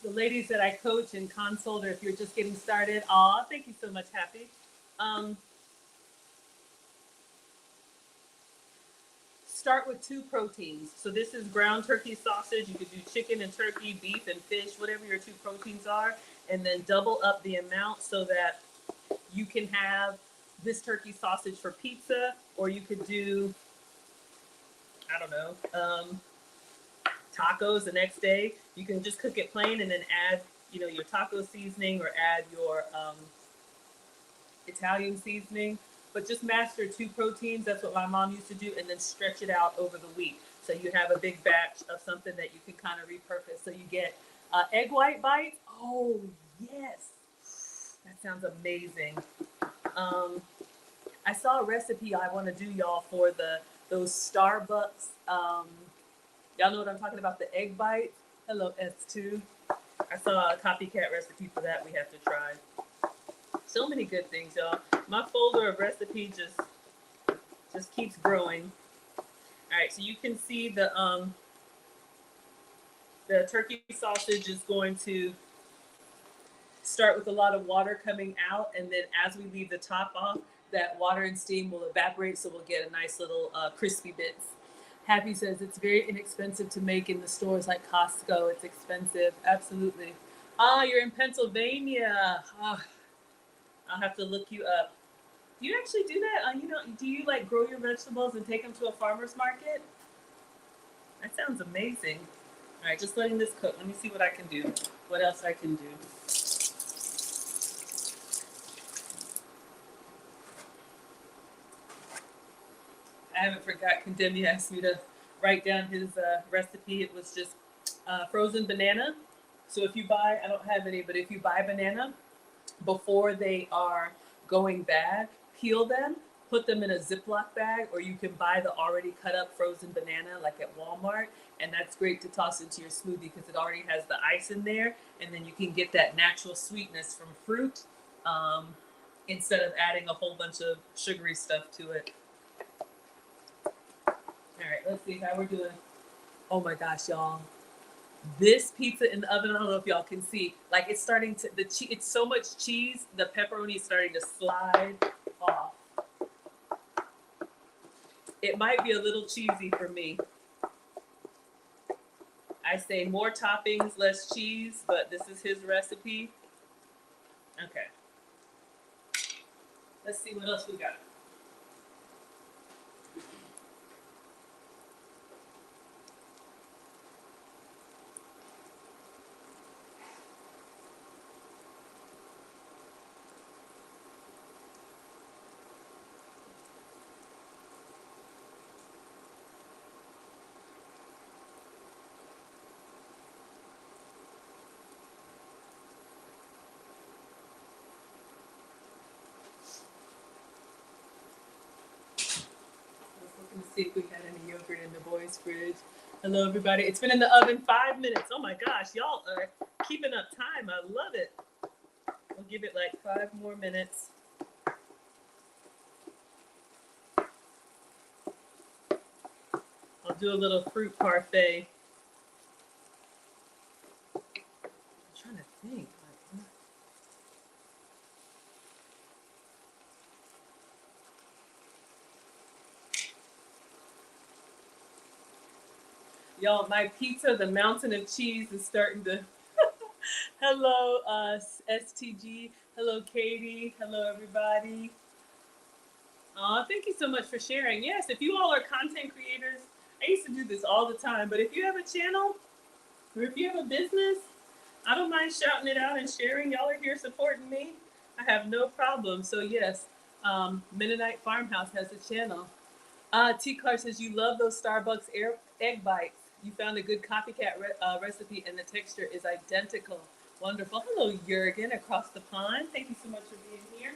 the ladies that I coach and consult, or if you're just getting started. Aw, thank you so much, Happy. Start with 2 proteins. So this is ground turkey sausage. You could do chicken and turkey, beef and fish, whatever your 2 proteins are, and then double up the amount so that you can have this turkey sausage for pizza, or you could do I don't know, tacos the next day. You can just cook it plain and then add, your taco seasoning or add your Italian seasoning. But just master 2 proteins. That's what my mom used to do, and then stretch it out over the week. So you have a big batch of something that you can kind of repurpose. So you get egg white bites. Oh yes, that sounds amazing. Um, I saw a recipe I want to do, y'all, for those Starbucks. Y'all know what I'm talking about, the egg bite. Hello, S2. I saw a copycat recipe for that we have to try. So many good things, y'all. My folder of recipe just keeps growing. All right, so you can see the turkey sausage is going to start with a lot of water coming out, and then as we leave the top off, that water and steam will evaporate, so we'll get a nice little crispy bits. Happy says it's very inexpensive to make in the stores like Costco. It's expensive, absolutely. Ah, you're in Pennsylvania. Ah, I'll have to look you up. Do you actually do that? Do you like grow your vegetables and take them to a farmer's market? That sounds amazing. All right, just letting this cook. Let me see what I can do. What else I can do. I haven't forgot. Condemny asked me to write down his recipe. It was just frozen banana. So if you buy, I don't have any, but if you buy banana before they are going bad, peel them, put them in a Ziploc bag, or you can buy the already cut up frozen banana like at Walmart. And that's great to toss into your smoothie because it already has the ice in there. And then you can get that natural sweetness from fruit instead of adding a whole bunch of sugary stuff to it. All right, let's see how we're doing. Oh my gosh, y'all. This pizza in the oven, I don't know if y'all can see, like it's starting to, it's so much cheese, the pepperoni is starting to slide off. It might be a little cheesy for me. I say more toppings, less cheese, but this is his recipe. Okay. Let's see what else we got. Let's see if we had any yogurt in the boys' fridge. Hello, everybody. It's been in the oven 5 minutes. Oh my gosh, y'all are keeping up time. I love it. We'll give it like 5 more minutes. I'll do a little fruit parfait. I'm trying to think. Y'all, my pizza, the mountain of cheese, is starting to. Hello, STG. Hello, Katie. Hello, everybody. Thank you so much for sharing. Yes, if you all are content creators, I used to do this all the time, but if you have a channel or if you have a business, I don't mind shouting it out and sharing. Y'all are here supporting me. I have no problem. So yes, Mennonite Farmhouse has a channel. T. Car says you love those Starbucks egg bites. You found a good copycat recipe and the texture is identical. Wonderful. Hello, Jurgen, across the pond. Thank you so much for being here.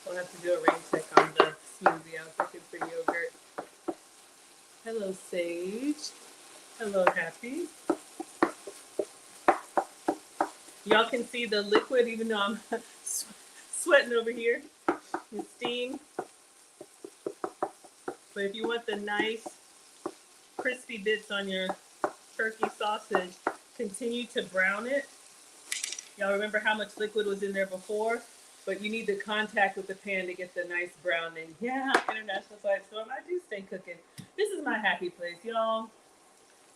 We'll have to do a rain check on the smoothie. I was looking for yogurt. Hello, Sage. Hello, Happy. Y'all can see the liquid even though I'm sweating over here. The steam. But if you want the nice crispy bits on your turkey sausage, continue to brown it. Y'all remember how much liquid was in there before? But you need the contact with the pan to get the nice browning. Yeah, International Flight Storm. I do stay cooking. This is my happy place, y'all.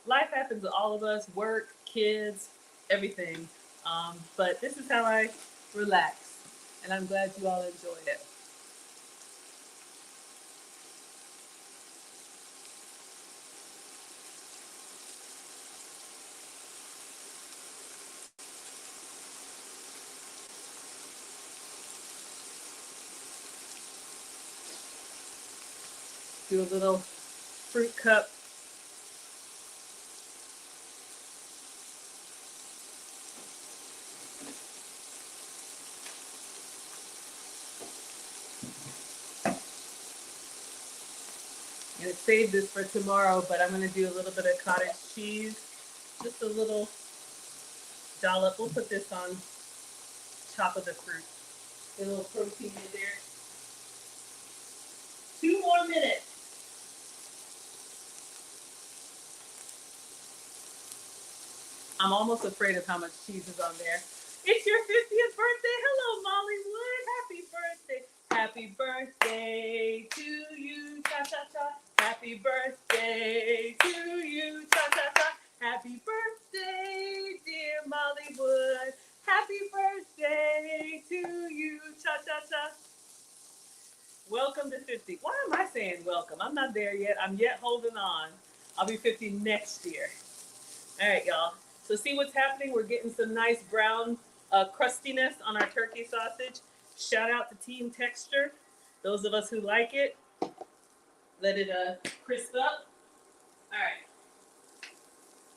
Life happens to all of us, work, kids, everything. But this is how I relax. And I'm glad you all enjoyed it. Do a little fruit cup. I'm gonna save this for tomorrow, but I'm gonna do a little bit of cottage cheese. Just a little dollop. We'll put this on top of the fruit. Get a little protein in there. 2 more minutes. I'm almost afraid of how much cheese is on there. It's your 50th birthday. Hello, Molly Wood. Happy birthday. Happy birthday to you. Cha cha cha. Happy birthday to you. Cha cha cha. Happy birthday, dear Molly Wood. Happy birthday to you. Cha cha cha. Welcome to 50. Why am I saying welcome? I'm not there yet. I'm yet holding on. I'll be 50 next year. All right, y'all. So see what's happening? We're getting some nice brown crustiness on our turkey sausage. Shout out to Team Texture. Those of us who like it, let it crisp up. All right.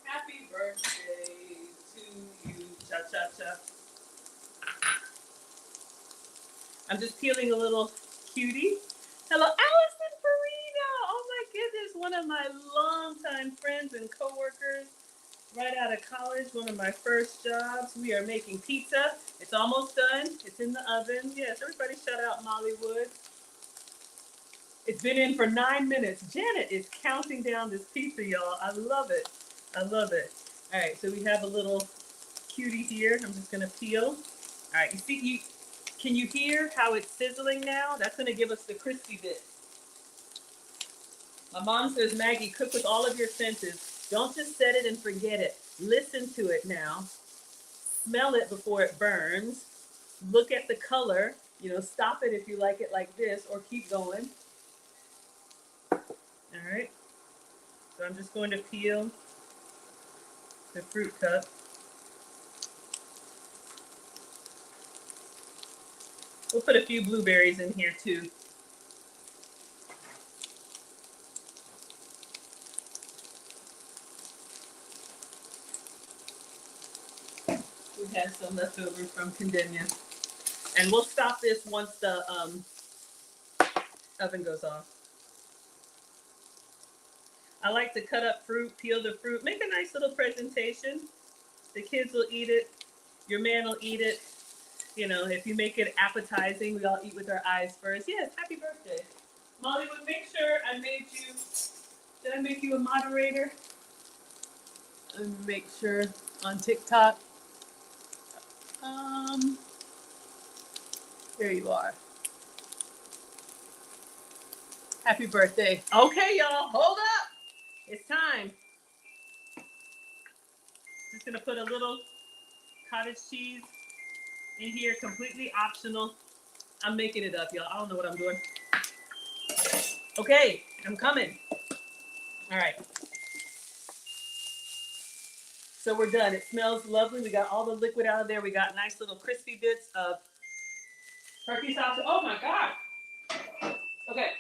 Happy birthday to you. Cha cha cha. I'm just peeling a little cutie. Hello, Allison Farina. Oh my goodness, one of my longtime friends and coworkers. Right out of college, one of my first jobs. We are making pizza. It's almost done. It's in the oven. Yes, everybody shout out Molly Wood. It's been in for 9 minutes. Janet is counting down this pizza, y'all. I love it. I love it. All right, so we have a little cutie here. I'm just gonna peel. All right, you see, can you hear how it's sizzling now? That's gonna give us the crispy bit. My mom says, Maggie, cook with all of your senses. Don't just set it and forget it. Listen to it now. Smell it before it burns. Look at the color. You know, stop it if you like it like this or keep going. All right. So I'm just going to peel the fruit cup. We'll put a few blueberries in here too. We have some left over from Condemnia. And we'll stop this once the oven goes off. I like to cut up fruit, peel the fruit, make a nice little presentation. The kids will eat it. Your man will eat it. You know, if you make it appetizing, we all eat with our eyes first. Yes, happy birthday. Molly, would make sure I made you, did I make you a moderator? And make sure on TikTok. Here you are. Happy birthday. Okay, y'all, hold up. It's time. Just gonna put a little cottage cheese in here, completely optional. I'm making it up, y'all. I don't know what I'm doing. Okay, I'm coming. All right. So we're done. It smells lovely. We got all the liquid out of there. We got nice little crispy bits of turkey sausage. Oh my God. Okay.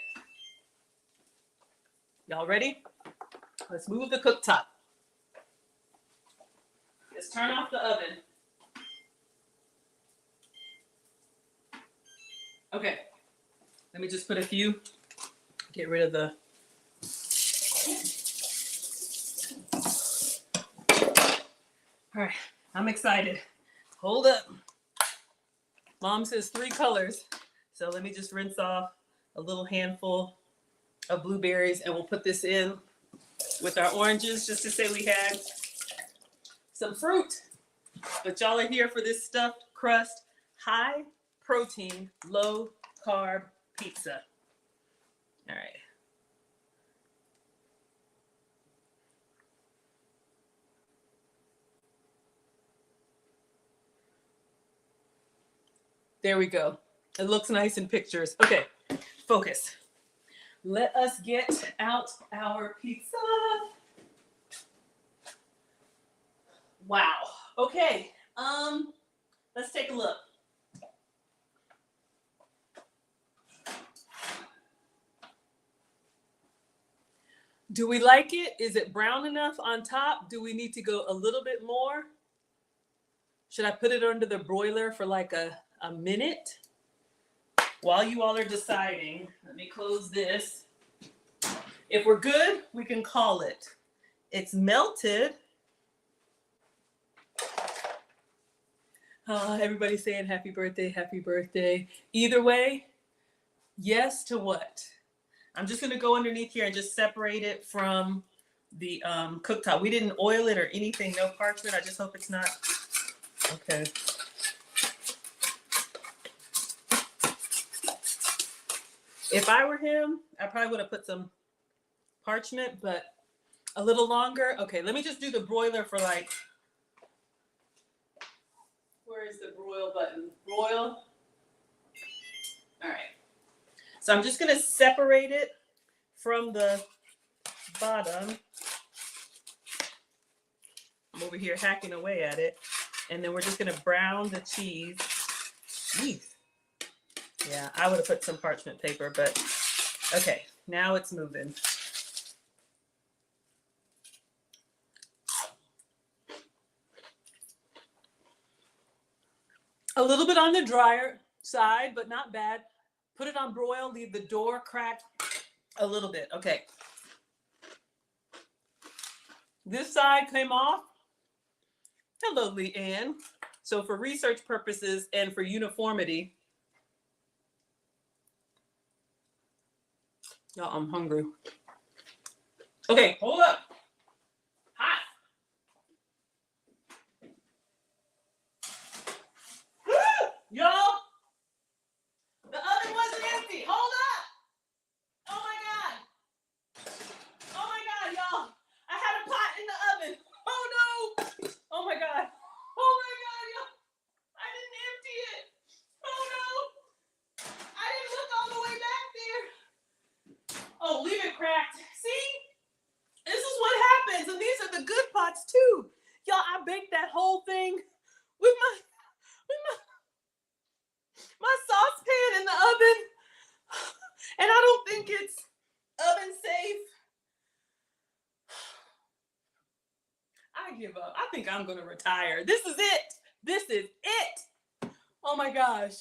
Y'all ready? Let's move the cooktop. Let's turn off the oven. Okay. Let me just put a few, get rid of the. All right, I'm excited. Hold up. Mom says 3 colors. So let me just rinse off a little handful of blueberries and we'll put this in with our oranges just to say we had some fruit. But y'all are here for this stuffed crust, high protein, low carb pizza. All right. There we go. It looks nice in pictures. Okay, focus. Let us get out our pizza. Wow. Okay. Let's take a look. Do we like it? Is it brown enough on top? Do we need to go a little bit more? Should I put it under the broiler for like a minute? While you all are deciding, let me close this. If we're good, we can call it. It's melted. Everybody's saying happy birthday, happy birthday. Either way, yes to what? I'm just gonna go underneath here and just separate it from the cooktop. We didn't oil it or anything, no parchment. I just hope it's not, okay. If I were him, I probably would have put some parchment, but a little longer. Okay, let me just do the broiler for like, where is the broil button? Broil. All right. So I'm just gonna separate it from the bottom. I'm over here hacking away at it. And then we're just gonna brown the cheese. Jeez. Yeah, I would have put some parchment paper, but okay, now it's moving. A little bit on the drier side, but not bad. Put it on broil, leave the door cracked a little bit. Okay. This side came off. Hello, Leanne. So for research purposes and for uniformity, y'all, I'm hungry. Okay, hold up. Hot. Y'all, the oven wasn't empty. Hold up. Oh my God. Oh my God, y'all. I had a pot in the oven. Oh no. Oh my God. Oh my God, y'all. I didn't empty it. Oh no. I didn't look all the way back there. Oh, leave it cracked. See? This is what happens. And these are the good pots too. Y'all, I baked that whole thing with my saucepan in the oven. And I don't think it's oven safe. I give up. I think I'm going to retire. This is it. This is it. Oh my gosh.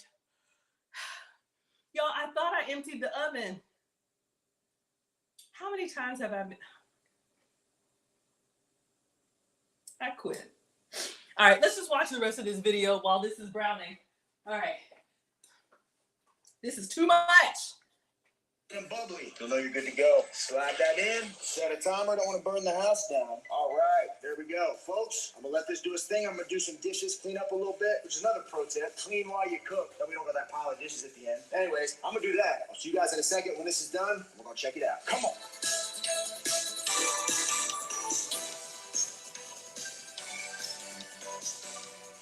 Y'all, I thought I emptied the oven. How many times have I been? I quit. All right, let's just watch the rest of this video while this is browning. All right. This is too much. And bubbly. You'll know you're good to go. Slide that in. Set a timer. Don't want to burn the house down. All right. There we go. Folks, I'm going to let this do its thing. I'm going to do some dishes, clean up a little bit, which is another pro tip. Clean while you cook. Then we don't got that pile of dishes at the end. Anyways, I'm going to do that. I'll see you guys in a second. When this is done, we're going to check it out. Come on.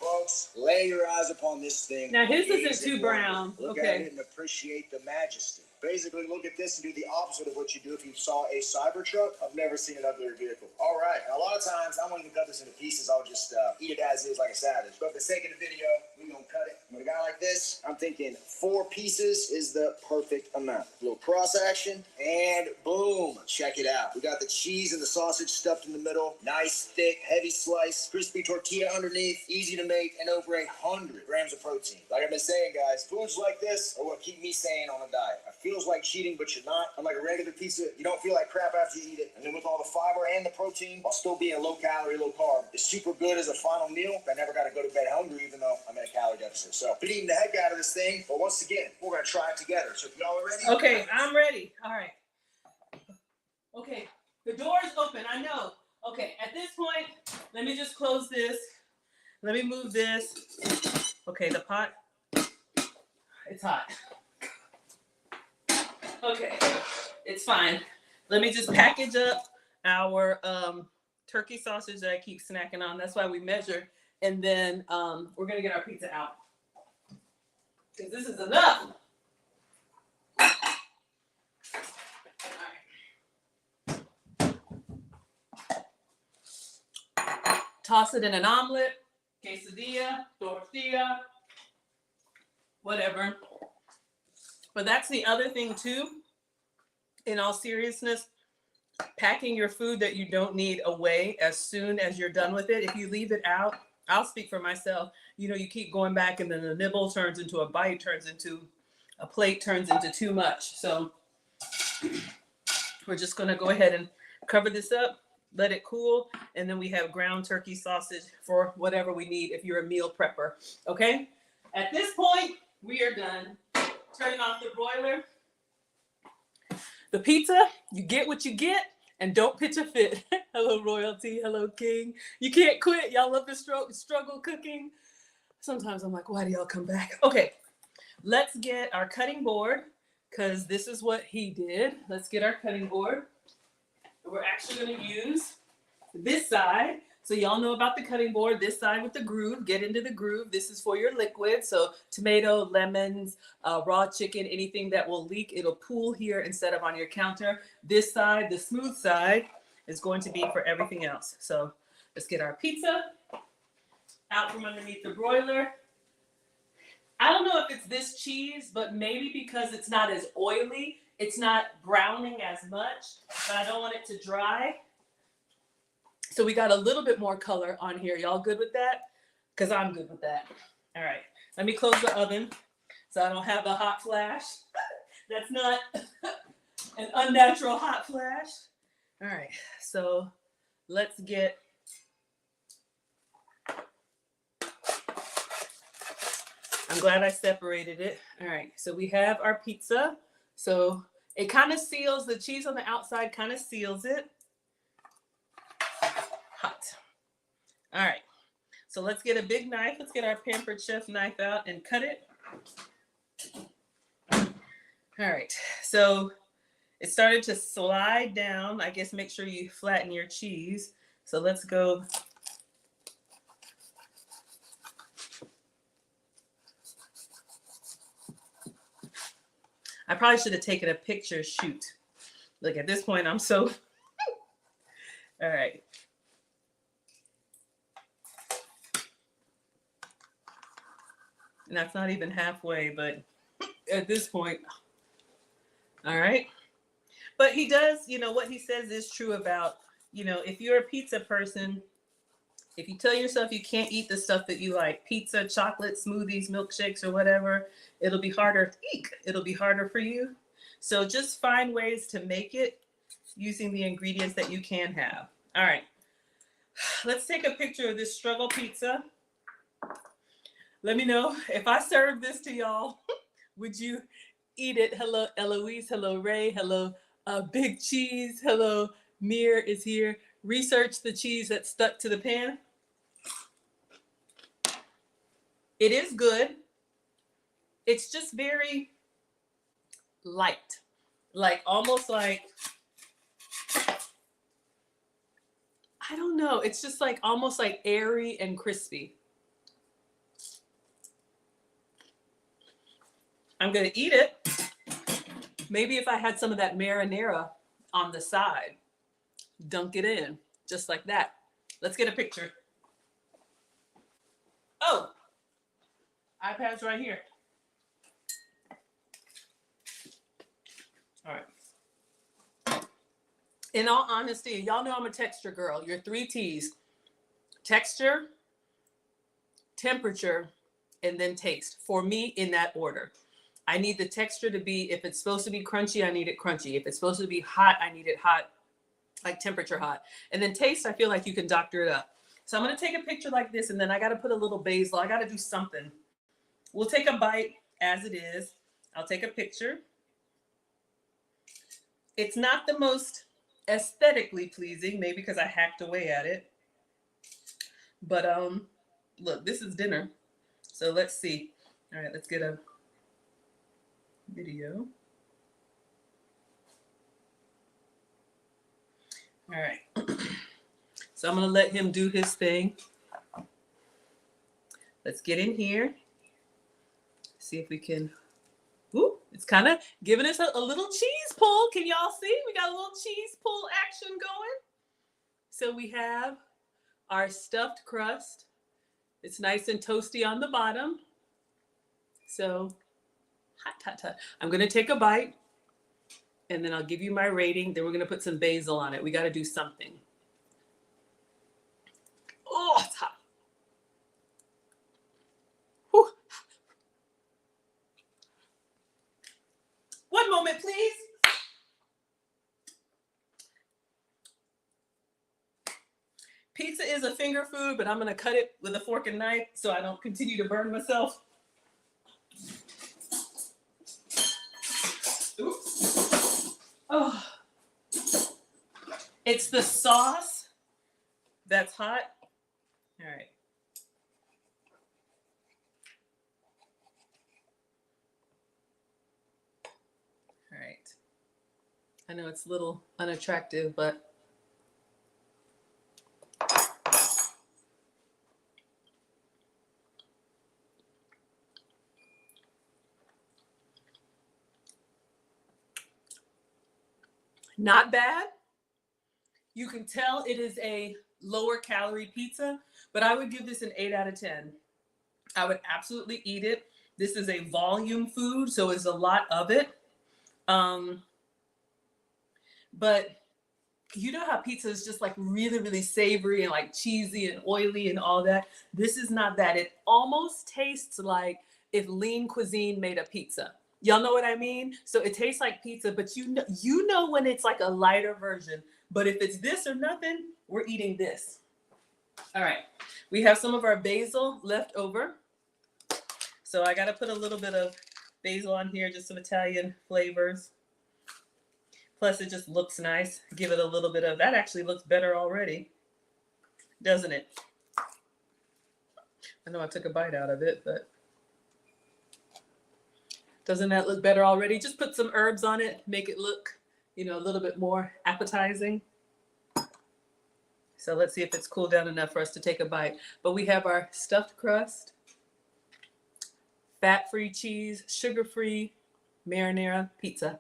Folks, lay your eyes upon this thing. Now his Gaze isn't too it brown. Look Okay. at it and appreciate the majesty. Basically, look at this and do the opposite of what you do if you saw a Cybertruck. I've never seen an uglier vehicle. All right. Now, a lot of times, I won't even cut this into pieces. I'll just eat it as is like a savage. But for the sake of the video, we're going to cut it. With a guy like this, I'm thinking 4 pieces is the perfect amount. A little cross action, and boom, check it out. We got the cheese and the sausage stuffed in the middle. Nice, thick, heavy slice, crispy tortilla underneath, easy to make, and over 100 grams of protein. Like I've been saying, guys, foods like this are what keep me sane on a diet. It feels like cheating, but you're not. Unlike a regular pizza, you don't feel like crap after you eat it. And then with all the fiber and the protein, while still being low calorie, low carb, it's super good as a final meal. I never got to go to bed hungry, even though I'm in a calorie deficit. So, been eating the heck out of this thing. But once again, we're going to try it together. So, if y'all are ready. Okay, I'm ready. All right. Okay, the door is open. I know. Okay, at this point, let me just close this. Let me move this. Okay, the pot. It's hot. Okay, it's fine. Let me just package up our turkey sausage that I keep snacking on. That's why we measure. And then we're going to get our pizza out. Because this is enough. Toss it in an omelet, quesadilla, tortilla, whatever. But that's the other thing too, in all seriousness, packing your food that you don't need away as soon as you're done with it. If you leave it out, I'll speak for myself. You know, you keep going back and then the nibble turns into a bite, turns into a plate, turns into too much. So we're just gonna go ahead and cover this up, let it cool, and then we have ground turkey sausage for whatever we need if you're a meal prepper, okay? At this point, we are done. Turning off the broiler. The pizza, you get what you get, and don't pitch a fit. Hello, royalty. Hello, king. You can't quit. Y'all love to struggle cooking. Sometimes I'm like, why do y'all come back? Okay, let's get our cutting board, because this is what he did. Let's get our cutting board. We're actually going to use this side. So y'all know about the cutting board, this side with the groove. Get into the groove. This is for your liquid. So tomato, lemons, raw chicken, anything that will leak, it'll pool here instead of on your counter. This side, the smooth side, is going to be for everything else. So let's get our pizza out from underneath the broiler. I don't know if it's this cheese, but maybe because it's not as oily, it's not browning as much, but I don't want it to dry. So we got a little bit more color on here. Y'all good with that? Because I'm good with that. All right. Let me close the oven so I don't have a hot flash. That's not an unnatural hot flash. All right. So let's get... I'm glad I separated it. All right. So we have our pizza. So it kind of seals, the cheese on the outside kind of seals it. Hot. All right. So let's get a big knife. Let's get our Pampered Chef knife out and cut it. All right. So it started to slide down. I guess make sure you flatten your cheese. So let's go. I probably should have taken a picture shoot. Look, at this point, I'm so... All right. And that's not even halfway, but at this point, all right. But he does, you know, what he says is true about, you know, if you're a pizza person, if you tell yourself you can't eat the stuff that you like, pizza, chocolate, smoothies, milkshakes, or whatever, it'll be harder to eat. It'll be harder for you. So just find ways to make it using the ingredients that you can have. All right. Let's take a picture of this struggle pizza. Let me know if I serve this to y'all, would you eat it? Hello, Eloise. Hello, Ray. Hello, Big Cheese. Hello, Mir is here. Research the cheese that stuck to the pan. It is good. It's just very light, like almost like, I don't know. It's just like almost like airy and crispy. I'm going to eat it. Maybe if I had some of that marinara on the side, dunk it in just like that. Let's get a picture. Oh, iPad's right here. In all honesty, y'all know I'm a texture girl. Your 3 T's: texture, temperature, and then taste. For me, in that order. I need the texture to be, if it's supposed to be crunchy, I need it crunchy. If it's supposed to be hot, I need it hot, like temperature hot. And then taste, I feel like you can doctor it up. So I'm gonna take a picture like this, and then I gotta put a little basil. I gotta do something. We'll take a bite as it is. I'll take a picture. It's not the most aesthetically pleasing, maybe because I hacked away at it. But look, this is dinner. So let's see. All right, let's get a video. All right. So I'm gonna let him do his thing. Let's get in here. See if we can. Ooh, it's kind of giving us a little cheese pull. Can y'all see? We got a little cheese pull action going. So we have our stuffed crust. It's nice and toasty on the bottom. So hot. I'm gonna take a bite, and then I'll give you my rating. Then we're gonna put some basil on it. We got to do something. Oh, it's hot. Whew. One moment, please. Pizza is a finger food, but I'm gonna cut it with a fork and knife so I don't continue to burn myself. Oops. Oh. It's the sauce that's hot. All right. All right. I know it's a little unattractive, but not bad. You can tell it is a lower calorie pizza, but I would give this an 8 out of 10. I would absolutely eat it. This is a volume food, so it's a lot of it. But you know how pizza is just like really, really savory and like cheesy and oily and all that? This is not that. It almost tastes like if Lean Cuisine made a pizza. Y'all know what I mean? So it tastes like pizza, but you know when it's like a lighter version. But if it's this or nothing, we're eating this. All right. We have some of our basil left over. So I got to put a little bit of basil on here, just some Italian flavors. Plus, it just looks nice. Give it a little bit of, that actually looks better already, doesn't it? I know I took a bite out of it, but doesn't that look better already? Just put some herbs on it, make it look, a little bit more appetizing. So let's see if it's cooled down enough for us to take a bite. But we have our stuffed crust, fat-free cheese, sugar-free marinara pizza.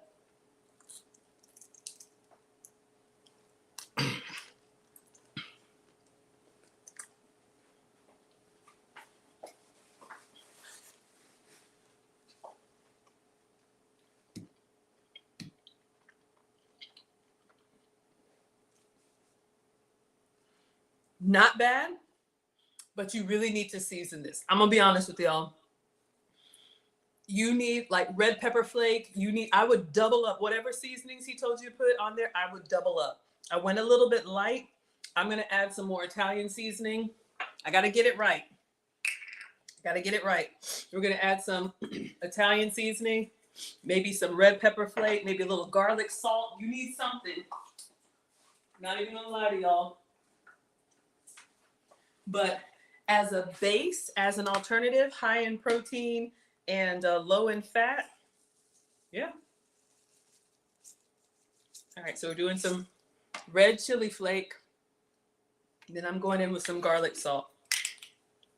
Not bad, but you really need to season this. I'm gonna be honest with y'all. You need like red pepper flake. I would double up whatever seasonings he told you to put on there. I would double up. I went a little bit light. I'm gonna add some more Italian seasoning. I gotta get it right. We're gonna add some Italian seasoning, maybe some red pepper flake, maybe a little garlic salt. You need something. Not even gonna lie to y'all. But as a base, as an alternative, high in protein and low in fat, yeah. All right, so we're doing some red chili flake. Then I'm going in with some garlic salt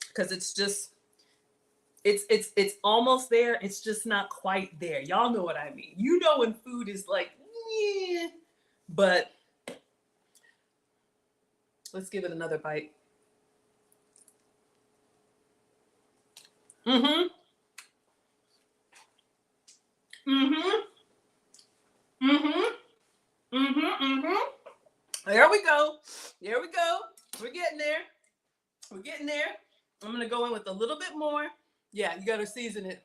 because it's almost there. It's just not quite there. Y'all know what I mean. You know when food is like, yeah, but let's give it another bite. Mm-hmm. Mm-hmm. Mm-hmm. Mm-hmm. Mm-hmm. There we go. There we go. We're getting there. We're getting there. I'm going to go in with a little bit more. Yeah, you got to season it.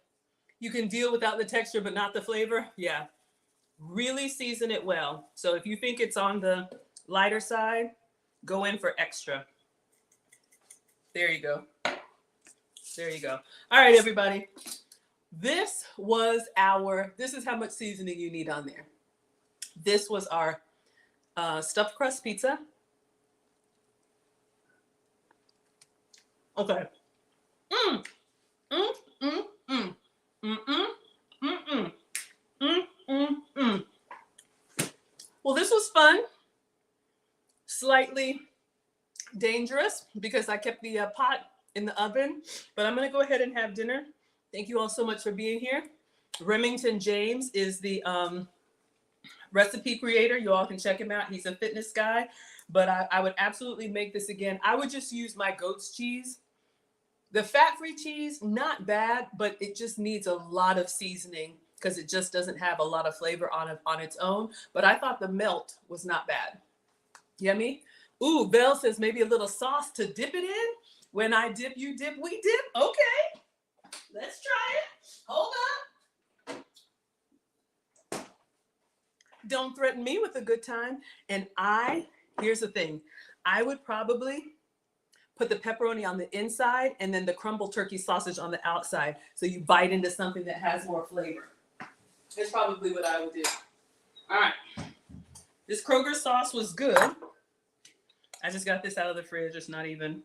You can deal without the texture, but not the flavor. Yeah. Really season it well. So if you think it's on the lighter side, go in for extra. There you go. There you go. All right, everybody. This is how much seasoning you need on there. This was our stuffed crust pizza. Okay. Mm, mm, mm, mm, mm, mm, mm, mm, mm, mm, mm. Well, this was fun. Slightly dangerous because I kept the pot in the oven, but I'm going to go ahead and have dinner. Thank you all so much for being here. Remington James is the recipe creator. You all can check him out. He's a fitness guy, but I would absolutely make this again. I would just use my goat's cheese. The fat-free cheese, not bad, but it just needs a lot of seasoning because it just doesn't have a lot of flavor on its own. But I thought the melt was not bad. Yummy. Ooh, Belle says maybe a little sauce to dip it in. When I dip, you dip, we dip. Okay, let's try it. Hold up. Don't threaten me with a good time. And here's the thing. I would probably put the pepperoni on the inside and then the crumbled turkey sausage on the outside. So you bite into something that has more flavor. That's probably what I would do. All right. This Kroger sauce was good. I just got this out of the fridge. It's not even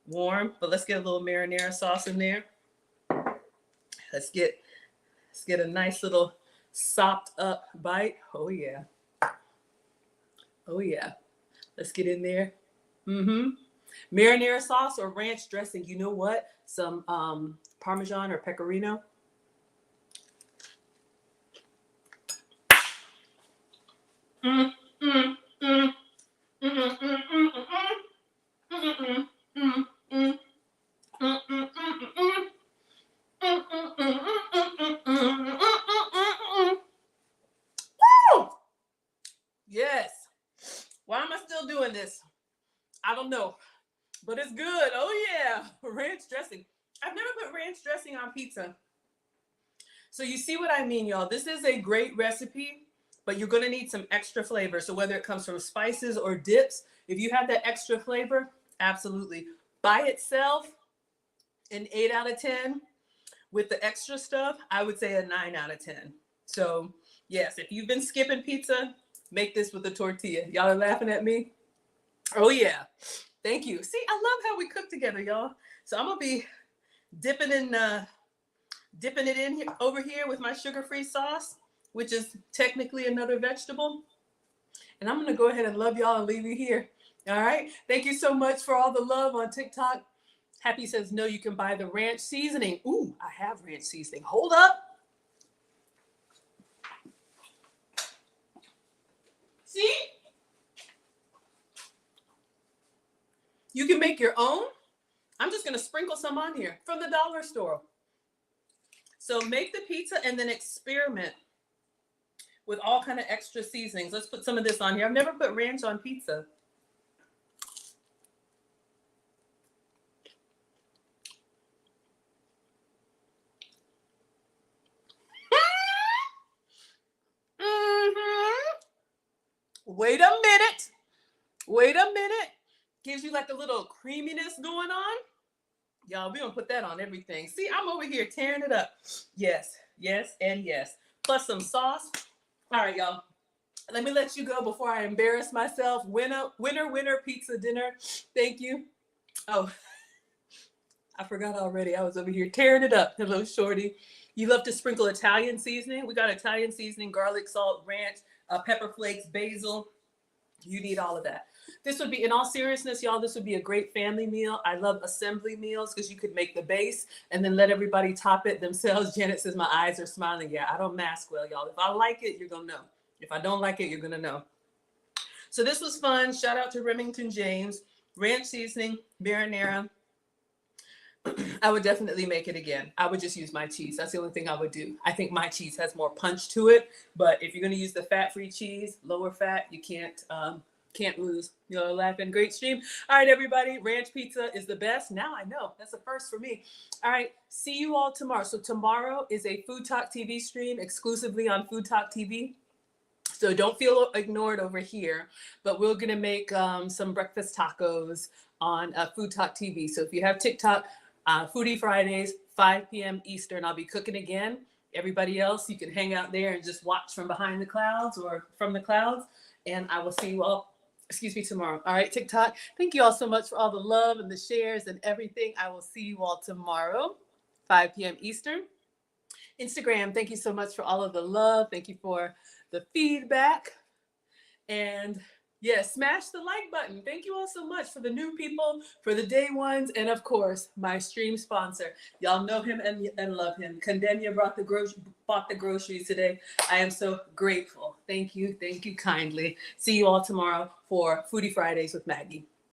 warm, but let's get a little marinara sauce in there. Let's get a nice little sopped up bite. Oh yeah. Oh yeah. Let's get in there. Marinara sauce or ranch dressing. You know what? Some Parmesan or Pecorino. Yes. Why am I still doing this? I don't know, but it's good. Oh yeah, ranch dressing. I've never put ranch dressing on pizza. So you see what I mean, y'all? This is a great recipe, but you're gonna need some extra flavor. So whether it comes from spices or dips, if you have that extra flavor, absolutely. By itself, an 8 out of 10. With the extra stuff, I would say a 9 out of 10. So yes, if you've been skipping pizza, make this with a tortilla. Y'all are laughing at me? Oh yeah. Thank you. See, I love how we cook together, y'all. So I'm gonna be dipping it in here, over here with my sugar-free sauce, which is technically another vegetable. And I'm gonna go ahead and love y'all and leave you here. All right. Thank you so much for all the love on TikTok. Happy says, no, you can buy the ranch seasoning. Ooh, I have ranch seasoning. Hold up. See? You can make your own. I'm just going to sprinkle some on here from the dollar store. So make the pizza and then experiment with all kind of extra seasonings. Let's put some of this on here. I've never put ranch on pizza. Wait a minute. Wait a minute. Gives you like a little creaminess going on. Y'all, we're going to put that on everything. See, I'm over here tearing it up. Yes, yes, and yes. Plus some sauce. All right, y'all. Let me let you go before I embarrass myself. Winner, pizza dinner. Thank you. Oh, I forgot already. I was over here tearing it up. Hello, shorty. You love to sprinkle Italian seasoning. We got Italian seasoning, garlic, salt, ranch, pepper flakes, basil. You need all of that. This would be, in all seriousness, y'all, this would be a great family meal. I love assembly meals because you could make the base and then let everybody top it themselves. Janet says, my eyes are smiling. Yeah, I don't mask well, y'all. If I like it, you're going to know. If I don't like it, you're going to know. So this was fun. Shout out to Remington James. Ranch seasoning, marinara. I would definitely make it again. I would just use my cheese. That's the only thing I would do. I think my cheese has more punch to it. But if you're going to use the fat-free cheese, lower fat, you can't Can't lose. You're laughing. Great stream. All right, everybody. Ranch pizza is the best. Now I know. That's a first for me. All right. See you all tomorrow. So tomorrow is a Food Talk TV stream exclusively on Food Talk TV. So don't feel ignored over here, but we're gonna make some breakfast tacos on Food Talk TV. So if you have TikTok, Foodie Fridays, 5 p.m. Eastern, I'll be cooking again. Everybody else, you can hang out there and just watch from behind the clouds or from the clouds. And I will see you all, tomorrow. All right, TikTok. Thank you all so much for all the love and the shares and everything. I will see you all tomorrow, 5 p.m. Eastern. Instagram, thank you so much for all of the love. Thank you for the feedback. And yeah, smash the like button. Thank you all so much for the new people, for the day ones, and of course, my stream sponsor. Y'all know him and love him. Condemnia bought the groceries today. I am so grateful. Thank you kindly. See you all tomorrow for Foodie Fridays with Maggie.